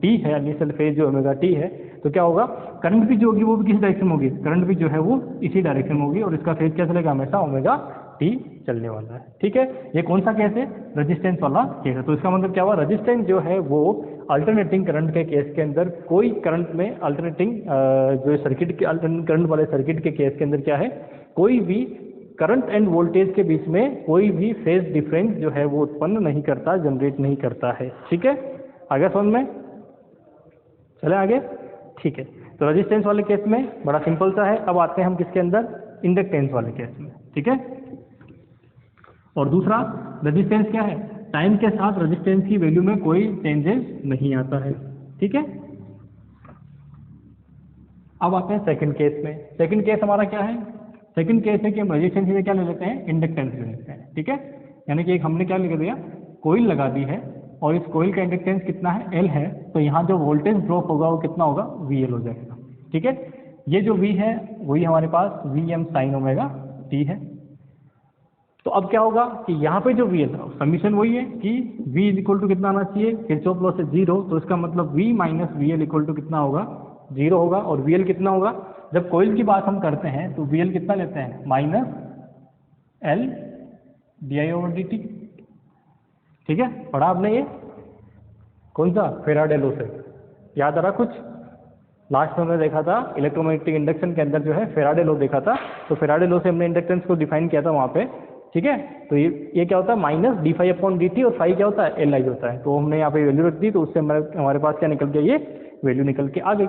t है, इनिशियल फेज जो ओमेगा t है, तो क्या होगा, करंट भी जो होगी वो भी किस डायरेक्शन में होगी, करंट भी जो है वो इसी डायरेक्शन में होगी, और इसका फेज क्या चलेगा, हमेशा ओमेगा t चलने वाला है, ठीक है। ये कौन सा केस है, रेजिस्टेंस वाला केस है। तो इसका मतलब क्या हुआ, रेजिस्टेंस जो है वो अल्टरनेटिंग करंट के केस के अंदर, कोई करंट में अल्टरनेटिंग जो सर्किट के अल्टरनेटिंग करंट वाले सर्किट के केस के अंदर क्या है, कोई भी करंट एंड वोल्टेज के बीच में कोई भी फेज डिफरेंस जो है वो उत्पन्न नहीं करता, जनरेट नहीं करता है, ठीक है। आगे समझ में, चले आगे, ठीक है। तो रेजिस्टेंस वाले केस में बड़ा सिंपल सा है। अब आते हैं हम किसके अंदर, इंडक्टेंस वाले केस में, ठीक है। और दूसरा रेजिस्टेंस क्या है, टाइम के साथ रेजिस्टेंस की वैल्यू में कोई चेंजेस नहीं आता है, ठीक है। अब आते हैं सेकंड केस में। सेकंड केस हमारा क्या है, सेकंड केस है कि हम रेजिस्टेंस में क्या ले लेते हैं, इंडक्टेंस ले लेते हैं, ठीक है। यानी कि एक हमने क्या लिख दिया, कोइल लगा दी है, और इस कोइल का इंडक्टेंस कितना है, एल है, तो यहाँ जो वोल्टेज ड्रॉप होगा वो कितना होगा, वी एल हो जाएगा। ठीक है, ये जो वी है वही हमारे पास V M sine omega T है। तो अब क्या होगा कि यहाँ पे जो वी एल था समीशन वही है कि v इज इक्वल टू कितना आना चाहिए, किरचॉफ लॉ से 0, तो इसका मतलब v minus V L equal to कितना होगा, 0 होगा। और वी एल कितना होगा, जब कोइल की बात हम करते हैं तो वी एल कितना लेते हैं, minus L D I over D T. ठीक है, पढ़ा आपने ये कौन सा, फेराडे लॉ से याद आ रहा कुछ, लास्ट में हमने देखा था इलेक्ट्रोमैग्नेटिक इंडक्शन के अंदर जो है फेराडे लॉ देखा था, तो फेराडे लॉ से हमने इंडक्टेंस को डिफाइन किया था वहाँ पे। ठीक है, तो ये क्या होता है, minus D phi upon D T, और फाई क्या होता है, एल आई होता है। तो हमने यहाँ पे वैल्यू रख दी, तो उससे हमारे पास क्या निकल गया, ये वैल्यू निकल के आ गई।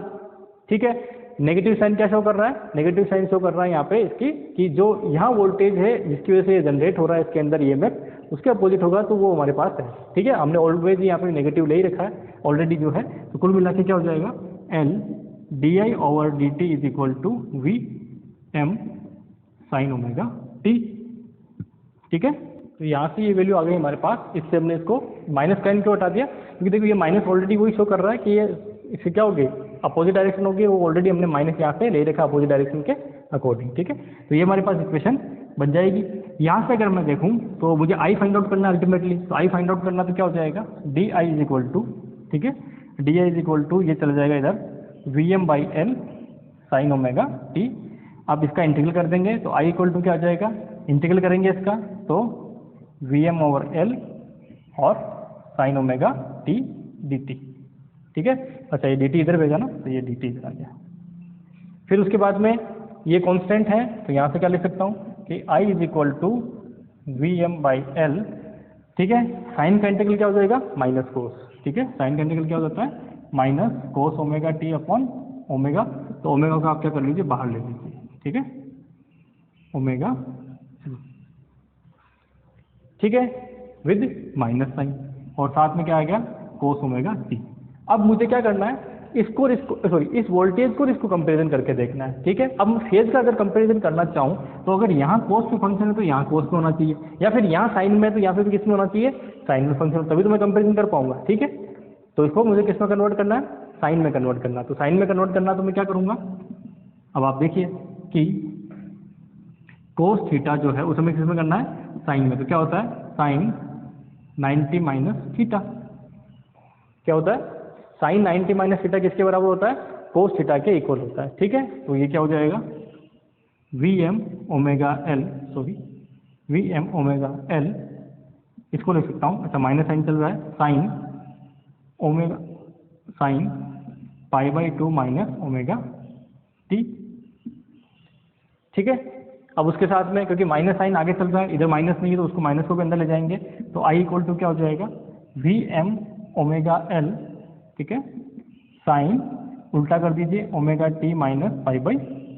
ठीक है, नेगेटिव साइन क्या शो कर रहा है, नेगेटिव साइन शो कर रहा है यहाँ पे इसकी कि जो यहाँ वोल्टेज है जिसकी वजह से ये जनरेट हो रहा है इसके अंदर ईएमएफ, उसके अपोजिट होगा, तो वो हमारे पास है। ठीक है, हमने ऑलवेज यहाँ पे नेगेटिव ले ही रखा है ऑलरेडी जो है, तो कुल मिला के क्या हो जाएगा, L D I over D T is equal to V M sine omega T. ठीक है, तो यहाँ से ये वैल्यू आ गई हमारे पास, इससे हमने इसको माइनस साइन क्यों हटा दिया, क्योंकि देखो ये माइनस ऑलरेडी वही शो कर रहा है कि ये इससे क्या होगी, अपोजिट डायरेक्शन होगी, वो ऑलरेडी हमने माइनस यहाँ से ले रखा अपोजिट डायरेक्शन के अकॉर्डिंग। ठीक है, तो ये हमारे पास इक्वेशन बन जाएगी। यहाँ से अगर मैं देखूँ तो मुझे आई फाइंड आउट करना अल्टीमेटली, तो आई फाइंड आउट करना तो क्या हो जाएगा, D I is equal to, ठीक है, D I is equal to ये चला जाएगा इधर V M by L sine omega T. अब इसका इंटीग्रल कर देंगे तो आई इक्वल टू क्या आ जाएगा, इंटीग्रल करेंगे इसका तो वी एम ओवर एल और sign omega T D T. ठीक है, अच्छा ये डी टी इधर भेजा ना, तो ये डी टी इधर आ गया। फिर उसके बाद में ये कांस्टेंट है, तो यहाँ से क्या लिख सकता हूँ कि I is equal to V M by L. ठीक है, साइन का इंटीग्रल क्या हो जाएगा, माइनस कोस। ठीक है, साइन का इंटीग्रल क्या हो जाता है, minus cos omega T upon omega, तो ओमेगा का आप क्या कर लीजिए, बाहर ले लीजिए। ठीक है, ओमेगा, ठीक है, विद माइनस साइन, और साथ में क्या आ गया, कोस ओमेगा टी। अब मुझे क्या करना है, इसको सॉरी इस वोल्टेज को इसको कंपैरिजन करके देखना है। ठीक है, अब मैं फेज का अगर कंपैरिजन करना चाहूँ तो अगर यहाँ कोस पे फंक्शन है तो यहाँ कोस पे होना चाहिए, या फिर यहाँ साइन में तो यहाँ पे भी किस में होना चाहिए, साइन में फंक्शन, तभी तो मैं कंपैरिजन कर पाऊंगा। ठीक है, तो इसको मुझे किस में कन्वर्ट करना है, साइन में कन्वर्ट करना है। तो साइन में कन्वर्ट करना तो मैं क्या करूँगा, अब आप देखिए कि कोस थीटा जो है उसे हमें किस में करना है, साइन में, तो क्या होता है, साइन 90 माइनस थीटा, क्या होता है, साइन 90 माइनस थीटा किसके बराबर होता है, कोस थीटा के इक्वल होता है। ठीक है, तो ये क्या हो जाएगा, V M omega L, sorry V M omega L, इसको लिख सकता हूँ, अच्छा माइनस साइन चल रहा है, sine omega sine pi by 2 minus omega T. ठीक है, अब उसके साथ में क्योंकि माइनस साइन आगे चल रहा है, इधर माइनस नहीं है तो उसको माइनस को भी अंदर ले जाएंगे, तो आई इक्वल टू क्या हो जाएगा, वी एम ओमेगा एल, ठीक है, साइन उल्टा कर दीजिए omega T minus pi by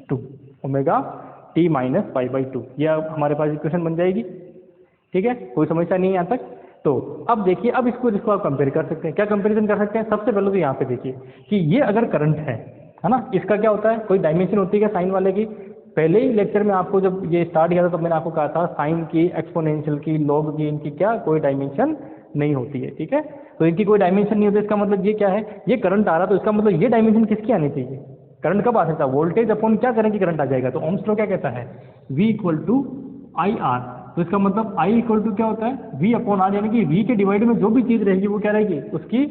2, omega T minus pi by 2, यह हमारे पास इक्वेशन बन जाएगी। ठीक है, कोई समस्या नहीं है यहाँ तक। तो अब देखिए, अब इसको आप कंपेयर कर सकते हैं, क्या कंपेरिजन कर सकते हैं, सबसे पहले तो यहाँ पे देखिए कि ये अगर करंट है ना, इसका क्या होता है, कोई डायमेंशन होती है क्या साइन वाले की, पहले ही लेक्चर में आपको जब ये स्टार्ट किया था तब मैंने आपको कहा था साइन की, एक्सपोनेंशियल की, लॉग की, इनकी क्या कोई डायमेंशन नहीं होती है। ठीक है, तो इनकी कोई डायमेंशन नहीं होती, इसका मतलब ये क्या है, ये करंट आ रहा, तो इसका मतलब ये डायमेंशन किसकी आनी चाहिए, करंट कब आ सकता है, वोल्टेज अपॉन क्या करें कि करंट आ जाएगा। तो ओम्स लॉ क्या कहता है, V equal to I R, तो इसका मतलब I इक्वल टू क्या होता है, V अपॉन आर, यानी कि V के डिवाइड में जो भी चीज़ रहेगी वो क्या रहेगी, उसकी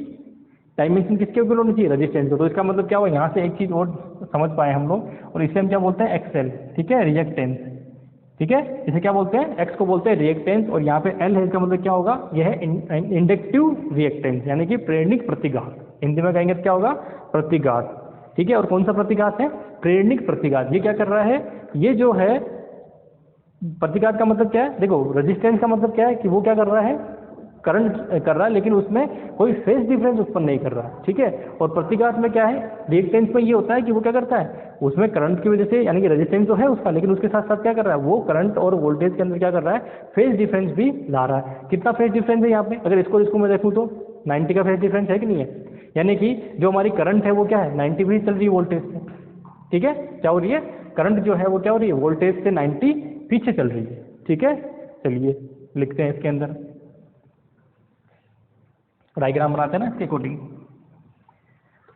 डायमेंशन किसके ऊपर होनी चाहिए, रेजिस्टेंस। तो इसका मतलब क्या हुआ, यहाँ से एक चीज़ और समझ पाए हम लोग, और इसे हम क्या बोलते हैं, एक्सएल। ठीक है, रिएक्टेंस। ठीक है, इसे क्या बोलते हैं, एक्स को बोलते हैं रिएक्टेंस, और यहाँ पे एल है, इसका मतलब क्या होगा, यह है इंडक्टिव रिएक्टेंस, यानी कि प्रेरणिक प्रतिघात, हिंदी में कहेंगे तो क्या होगा, प्रतिघात। ठीक है, और कौन सा प्रतिघात है, प्रेरणिक प्रतिघात। ये क्या कर रहा है, ये जो है प्रतिघात का मतलब क्या है, देखो रेजिस्टेंस का मतलब क्या है कि वो क्या कर रहा है, करंट कर रहा है, लेकिन उसमें कोई फेज डिफरेंस उत्पन्न नहीं कर रहा है। ठीक है, और प्रतिघात में क्या है, रिएक्टेंस में ये होता है कि वो क्या करता है, उसमें करंट की वजह से, यानी कि रेजिस्टेंस तो है उसका, लेकिन उसके साथ साथ क्या कर रहा है, वो करंट और वोल्टेज के अंदर क्या कर रहा है, फेज डिफरेंस भी ला रहा है। कितना फेज डिफरेंस है यहाँ पे, अगर इसको मैं देखूँ तो 90 का फेज डिफरेंस है कि नहीं है, यानी कि जो हमारी करंट है वो क्या है, 90 भी चल रही है वोल्टेज से। ठीक है, क्या हो रही है, करंट जो है वो क्या हो रही है, वोल्टेज से 90 पीछे चल रही है। ठीक है, चलिए लिखते हैं इसके अंदर, डायग्राम बनाते हैं ना इसके अकॉर्डिंग।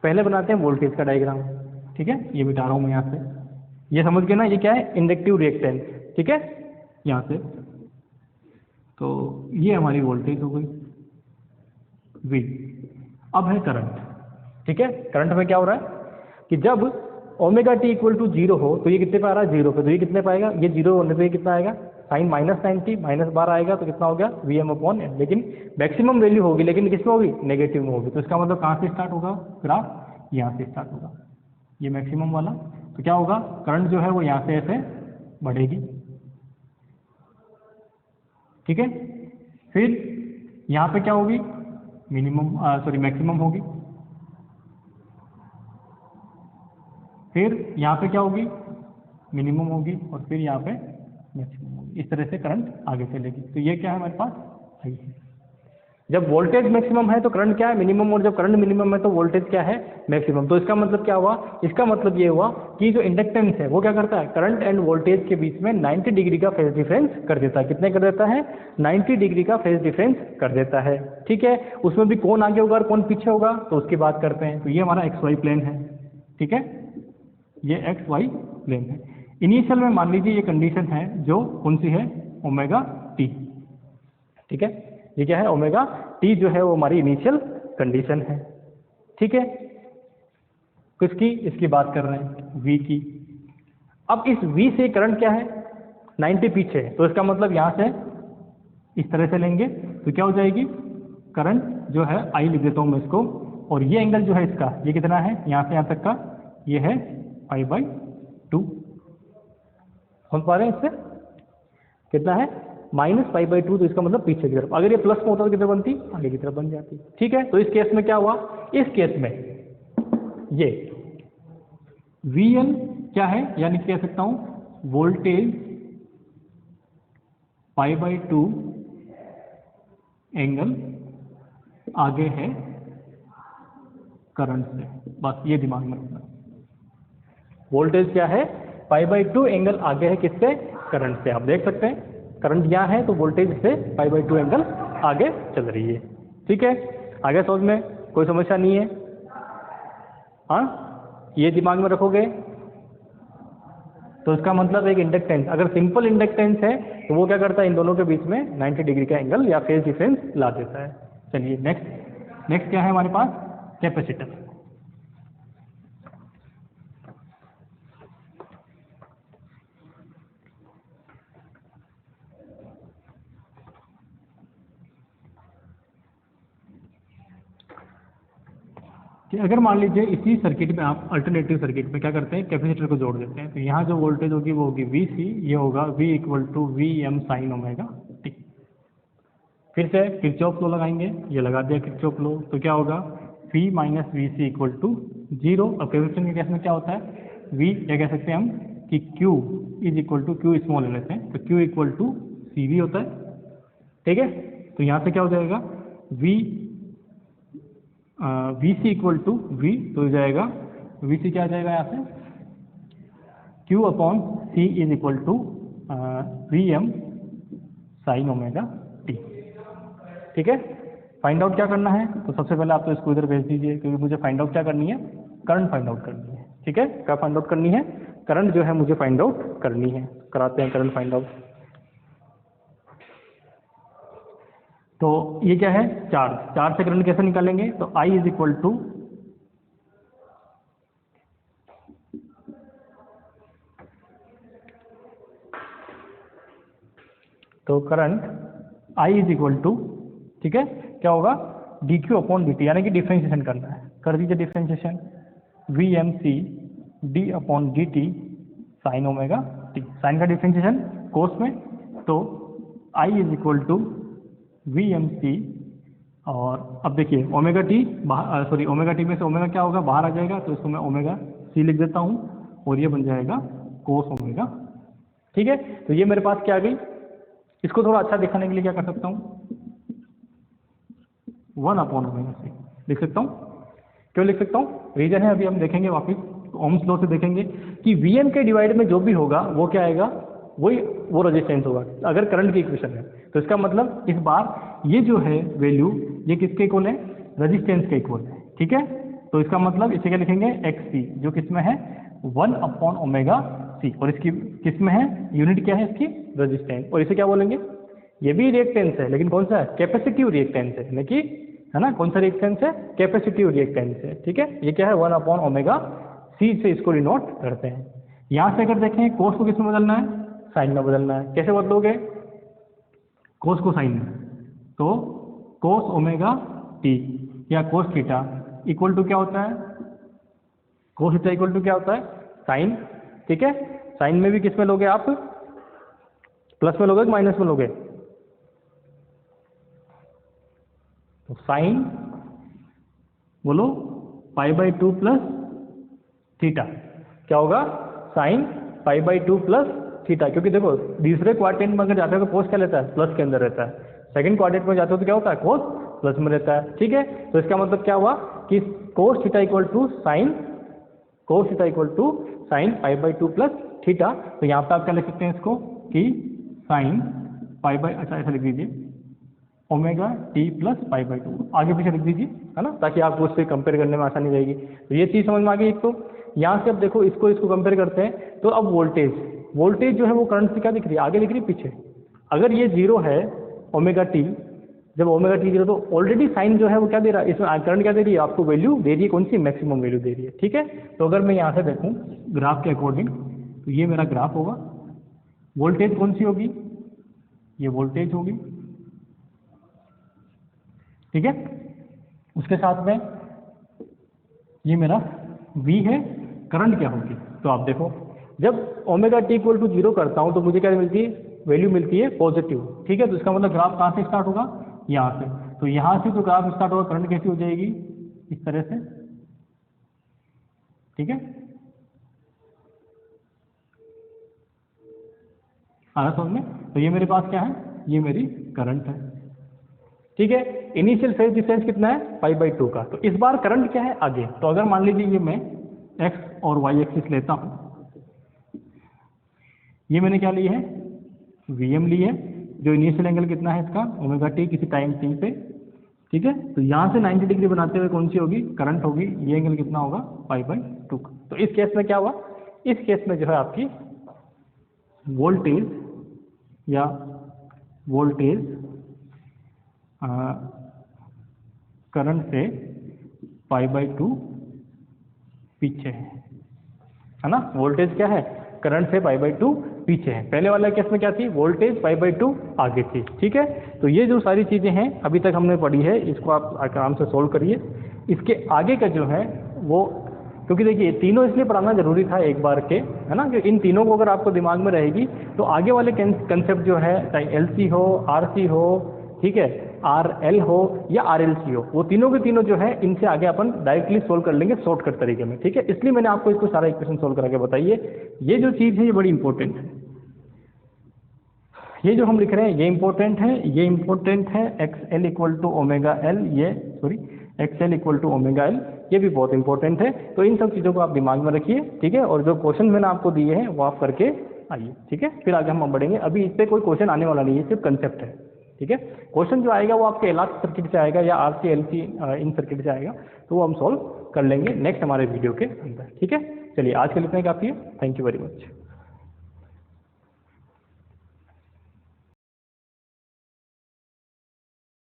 पहले बनाते हैं वोल्टेज का डायग्राम, ठीक है, ये मिटा रहा हूँ मैं यहाँ से। ये समझ गए ना, ये क्या है, इंडक्टिव रिएक्टेंस, ठीक है, यहाँ से। तो ये हमारी वोल्टेज हो गई V। अब है करंट, ठीक है। करंट में क्या हो रहा है कि जब ओमेगा टी इक्वल टू 0 हो तो ये कितने पे आ रहा है, 0 पे, तो ये कितने पे आएगा, ये 0 होने पे ये कितना आएगा, साइन -90 -12 आएगा, तो कितना हो गया Vm/n। लेकिन मैक्सिमम वैल्यू होगी, लेकिन किस में होगी, नेगेटिव में होगी। तो इसका मतलब कहाँ से स्टार्ट होगा ग्राफ, यहाँ से स्टार्ट होगा, ये मैक्सिमम वाला। तो क्या होगा, करंट जो है वो यहाँ से ऐसे बढ़ेगी, ठीक है। फिर यहाँ पे क्या होगी, मैक्सिमम होगी। फिर यहाँ पे क्या होगी, मिनिमम होगी, और फिर यहाँ पे मैक्सिमम होगी। इस तरह से करंट आगे चलेगी। तो ये क्या है हमारे पास, आई है। जब वोल्टेज मैक्सिमम है तो करंट क्या है, मिनिमम, और जब करंट मिनिमम है तो वोल्टेज क्या है, मैक्सिमम। तो इसका मतलब क्या हुआ, इसका मतलब ये हुआ कि जो इंडक्टेंस है वो क्या करता है, करंट एंड वोल्टेज के बीच में 90 डिग्री का फेज डिफरेंस कर देता है। कितने कर देता है, 90 डिग्री का फेज डिफरेंस कर देता है, ठीक है। उसमें भी कौन आगे होगा और कौन पीछे होगा, तो उसकी बात करते हैं। तो ये हमारा XY प्लेन है, ठीक है, ये XY प्लेन है। इनिशियल में मान लीजिए ये कंडीशन है जो कौन सी है, ओमेगा टी, ठीक है। ये क्या है, ओमेगा टी जो है वो हमारी इनिशियल कंडीशन है, ठीक है। किसकी, इसकी बात कर रहे हैं, V की। अब इस V से करंट क्या है, 90 पीछे है, तो इसका मतलब यहाँ से इस तरह से लेंगे तो क्या हो जाएगी, करंट जो है I लिख देता हूँ मैं इसको, और ये एंगल जो है इसका, ये कितना है, यहाँ से यहाँ तक का, ये है π/2। समझ पा रहे हैं, इससे कितना है, -π/2। तो इसका मतलब पीछे की तरफ। अगर ये प्लस में होता तो कितने बनती, आगे की तरफ बन जाती, ठीक है। तो इस केस में क्या हुआ, इस केस में ये VL क्या है, यानी कह सकता हूं वोल्टेज π/2 एंगल आगे है करंट से, बस ये दिमाग में रखना। वोल्टेज क्या है, π/2 एंगल आगे है किससे, करंट से। आप देख सकते हैं करंट यहाँ है तो वोल्टेज से π/2 एंगल आगे चल रही है, ठीक है। आगे समझ में कोई समस्या नहीं है, हाँ, ये दिमाग में रखोगे। तो इसका मतलब एक इंडक्टेंस, अगर सिंपल इंडक्टेंस है तो वो क्या करता है, इन दोनों के बीच में 90 डिग्री का एंगल या फेज डिफरेंस ला देता है। चलिए नेक्स्ट क्या है हमारे पास, कैपेसिटर। कि अगर मान लीजिए इसी सर्किट में आप अल्टरनेटिव सर्किट में क्या करते हैं, कैपेसिटर को जोड़ देते हैं, तो यहाँ जो वोल्टेज होगी वो होगी VC, ये होगा V = Vm sin omega T. फिर से किरचॉफ लॉ लगाएंगे, ये लगा दिया किरचॉफ लॉ, तो क्या होगा, V - VC = 0। अब कैपेसिटर के केस में क्या होता है, V क्या कह सकते हैं हम कि Q = Q स्मॉल ले लेते हैं, तो Q = CV होता है, ठीक है। तो यहाँ से क्या हो जाएगा, VC = V, तो हो जाएगा VC क्या आ जाएगा यहाँ से, Q/C = Vm sin omega T, ठीक है। फाइंड आउट क्या करना है, तो सबसे पहले आप तो इसको इधर भेज दीजिए, क्योंकि मुझे फाइंड आउट क्या करनी है, करंट फाइंड आउट करनी है, ठीक है। क्या फाइंड आउट करनी है, करंट जो है मुझे फाइंड आउट करनी है। कराते हैं करंट फाइंड आउट। तो ये क्या है, चार्ज से करंट कैसे निकालेंगे, तो I = तो करंट I = ठीक है, क्या होगा, dQ/dt, यानी कि डिफ्रेंशिएशन करना है, कर दीजिए differentiation, VmC d/dt sin omega T, sine का डिफ्रेंशिएशन कोस में, तो I = VmC। और अब देखिए ओमेगा टी ओमेगा टी में से ओमेगा क्या होगा, बाहर आ जाएगा, तो इसको मैं ओमेगा C लिख देता हूँ, और ये बन जाएगा कोस ओमेगा, ठीक है। तो ये मेरे पास क्या आ गई, इसको थोड़ा अच्छा दिखाने के लिए क्या कर सकता हूँ, 1/ωc लिख सकता हूँ। क्यों लिख सकता हूँ, रीजन है, अभी हम देखेंगे वापिस, तो ओम्स लॉ से देखेंगे कि Vm के डिवाइड में जो भी होगा वो क्या आएगा, वो रेजिस्टेंस होगा, अगर करंट की इक्वेशन है। तो इसका मतलब इस बार ये जो है वैल्यू, ये किसके इक्वल है, रेजिस्टेंस के इक्वल है, ठीक है। तो इसका मतलब इसे क्या लिखेंगे, XC, जो किस में है 1/ωc, और इसकी किस में है, यूनिट क्या है इसकी, रेजिस्टेंस। और इसे क्या बोलेंगे, ये भी रिएक्टेंस है, लेकिन कौन सा है, कैपेसिटिव रिएक्टेंस है, यानी कि है ना, कौन सा रिएक्टेंस है, कैपेसिटिव रिएक्टेंस है, ठीक है। ये क्या है 1/ωc से इसको डिनोट करते हैं। यहाँ से अगर देखें कोस को किस में बदलना है, साइन में बदलना है। कैसे बदलोगे कोस को साइन में, तो कोस ओमेगा टी या कोस थीटा इक्वल टू क्या होता है, कोस थीटा इक्वल टू क्या होता है, साइन, ठीक है। साइन में भी किस में लोगे आप, प्लस में लोगे कि माइनस में लोगे, तो साइन बोलो π/2 प्लस थीटा, क्या होगा, साइन π/2 प्लस थीटा। क्योंकि देखो दूसरे क्वाड्रेंट में अगर जाते हो तो कोस क्या लेता है, प्लस के अंदर रहता है, सेकंड क्वाड्रेंट में जाते हो तो क्या होता है, कोस प्लस में रहता है, ठीक है। तो इसका मतलब क्या हुआ कि cos theta equal to sine, cos theta equal to sine π/2 plus theta. तो यहाँ पे आप क्या लिख सकते हैं इसको कि साइन अच्छा ऐसा लिख दीजिए ωt प्लस π/2, आगे पीछे लिख दीजिए, है ना, ताकि आपको उससे कंपेयर करने में आसानी रहेगी। तो ये चीज़ समझ में आ गई। एक तो यहाँ से अब देखो इसको कंपेयर करते हैं, तो अब वोल्टेज जो है वो करंट से क्या दिख रही है, आगे दिख रही है पीछे। अगर ये 0 है ωt, जब ωt 0, तो ऑलरेडी साइन जो है वो क्या दे रहा है, इसमें करंट क्या दे रही है, आपको वैल्यू दे रही है, कौन सी, मैक्सिमम वैल्यू दे रही है, ठीक है। तो अगर मैं यहाँ से देखूँ ग्राफ के अकॉर्डिंग, तो ये मेरा ग्राफ होगा, वोल्टेज कौन सी होगी, ये वोल्टेज होगी, ठीक है। उसके साथ में ये मेरा V है, करंट क्या होगी, तो आप देखो जब ωt इक्वल टू 0 करता हूँ तो मुझे क्या मिलती है, वैल्यू मिलती है पॉजिटिव, ठीक है। तो इसका मतलब ग्राफ कहाँ से स्टार्ट होगा, यहाँ से। तो यहाँ से जो ग्राफ स्टार्ट होगा, करंट कैसी हो जाएगी, इस तरह से, ठीक है। आना समझ में। तो ये मेरे पास क्या है, ये मेरी करंट है, ठीक है। इनिशियल फेज डिफरेंस कितना है, π/2 का। तो इस बार करंट क्या है आगे, तो अगर मान लीजिए ये मैं x और y एक्सिस लेता हूँ, ये मैंने क्या ली है, Vm ली है, जो इनिशियल एंगल कितना है इसका, ωt किसी टाइम t पे, ठीक है। तो यहाँ से 90 डिग्री बनाते हुए कौन सी होगी, करंट होगी, ये एंगल कितना होगा, π/2 का। तो इस केस में क्या हुआ, इस केस में जो है आपकी वोल्टेज या वोल्टेज करंट से π/2 पीछे है ना, वोल्टेज क्या है, करंट से π/2 पीछे है। पहले वाला केस में क्या थी, वोल्टेज π/2 आगे थी, ठीक है। तो ये जो सारी चीज़ें हैं अभी तक हमने पढ़ी है, इसको आप आराम से सोल्व करिए। इसके आगे का जो है वो, क्योंकि देखिए तीनों इसलिए पढ़ाना जरूरी था एक बार के, है ना, कि इन तीनों को अगर आपको दिमाग में रहेगी तो आगे वाले कंसेप्ट जो है, चाहे LC हो, RC हो, ठीक है, RL हो या RLC हो, वो तीनों के तीनों जो है इनसे आगे अपन डायरेक्टली सोल्व कर लेंगे शॉर्टकट तरीके में, ठीक है। इसलिए मैंने आपको इसको सारा इक्वेशन सोल्व करा के बताइए। ये जो चीज़ है ये बड़ी इंपॉर्टेंट है, ये जो हम लिख रहे हैं ये इंपॉर्टेंट है, ये इंपॉर्टेंट है, XL इक्वल टू ωL, ये sorry XL equal to ωL, ये भी बहुत इंपॉर्टेंट है। तो इन सब चीज़ों को आप दिमाग में रखिए, ठीक है। और जो क्वेश्चन मैंने आपको दिए हैं वो आप करके आइए, ठीक है। फिर आगे हम बढ़ेंगे, अभी इस पर कोई क्वेश्चन आने वाला नहीं है, सिर्फ कंसेप्ट है, ठीक है। क्वेश्चन जो आएगा वो आपके LR सर्किट से आएगा या RC LC इन सर्किट से आएगा, तो वो हम सॉल्व कर लेंगे नेक्स्ट हमारे वीडियो के अंदर, ठीक है। चलिए आज के लिए इतना ही काफ़ी है, थैंक यू वेरी मच।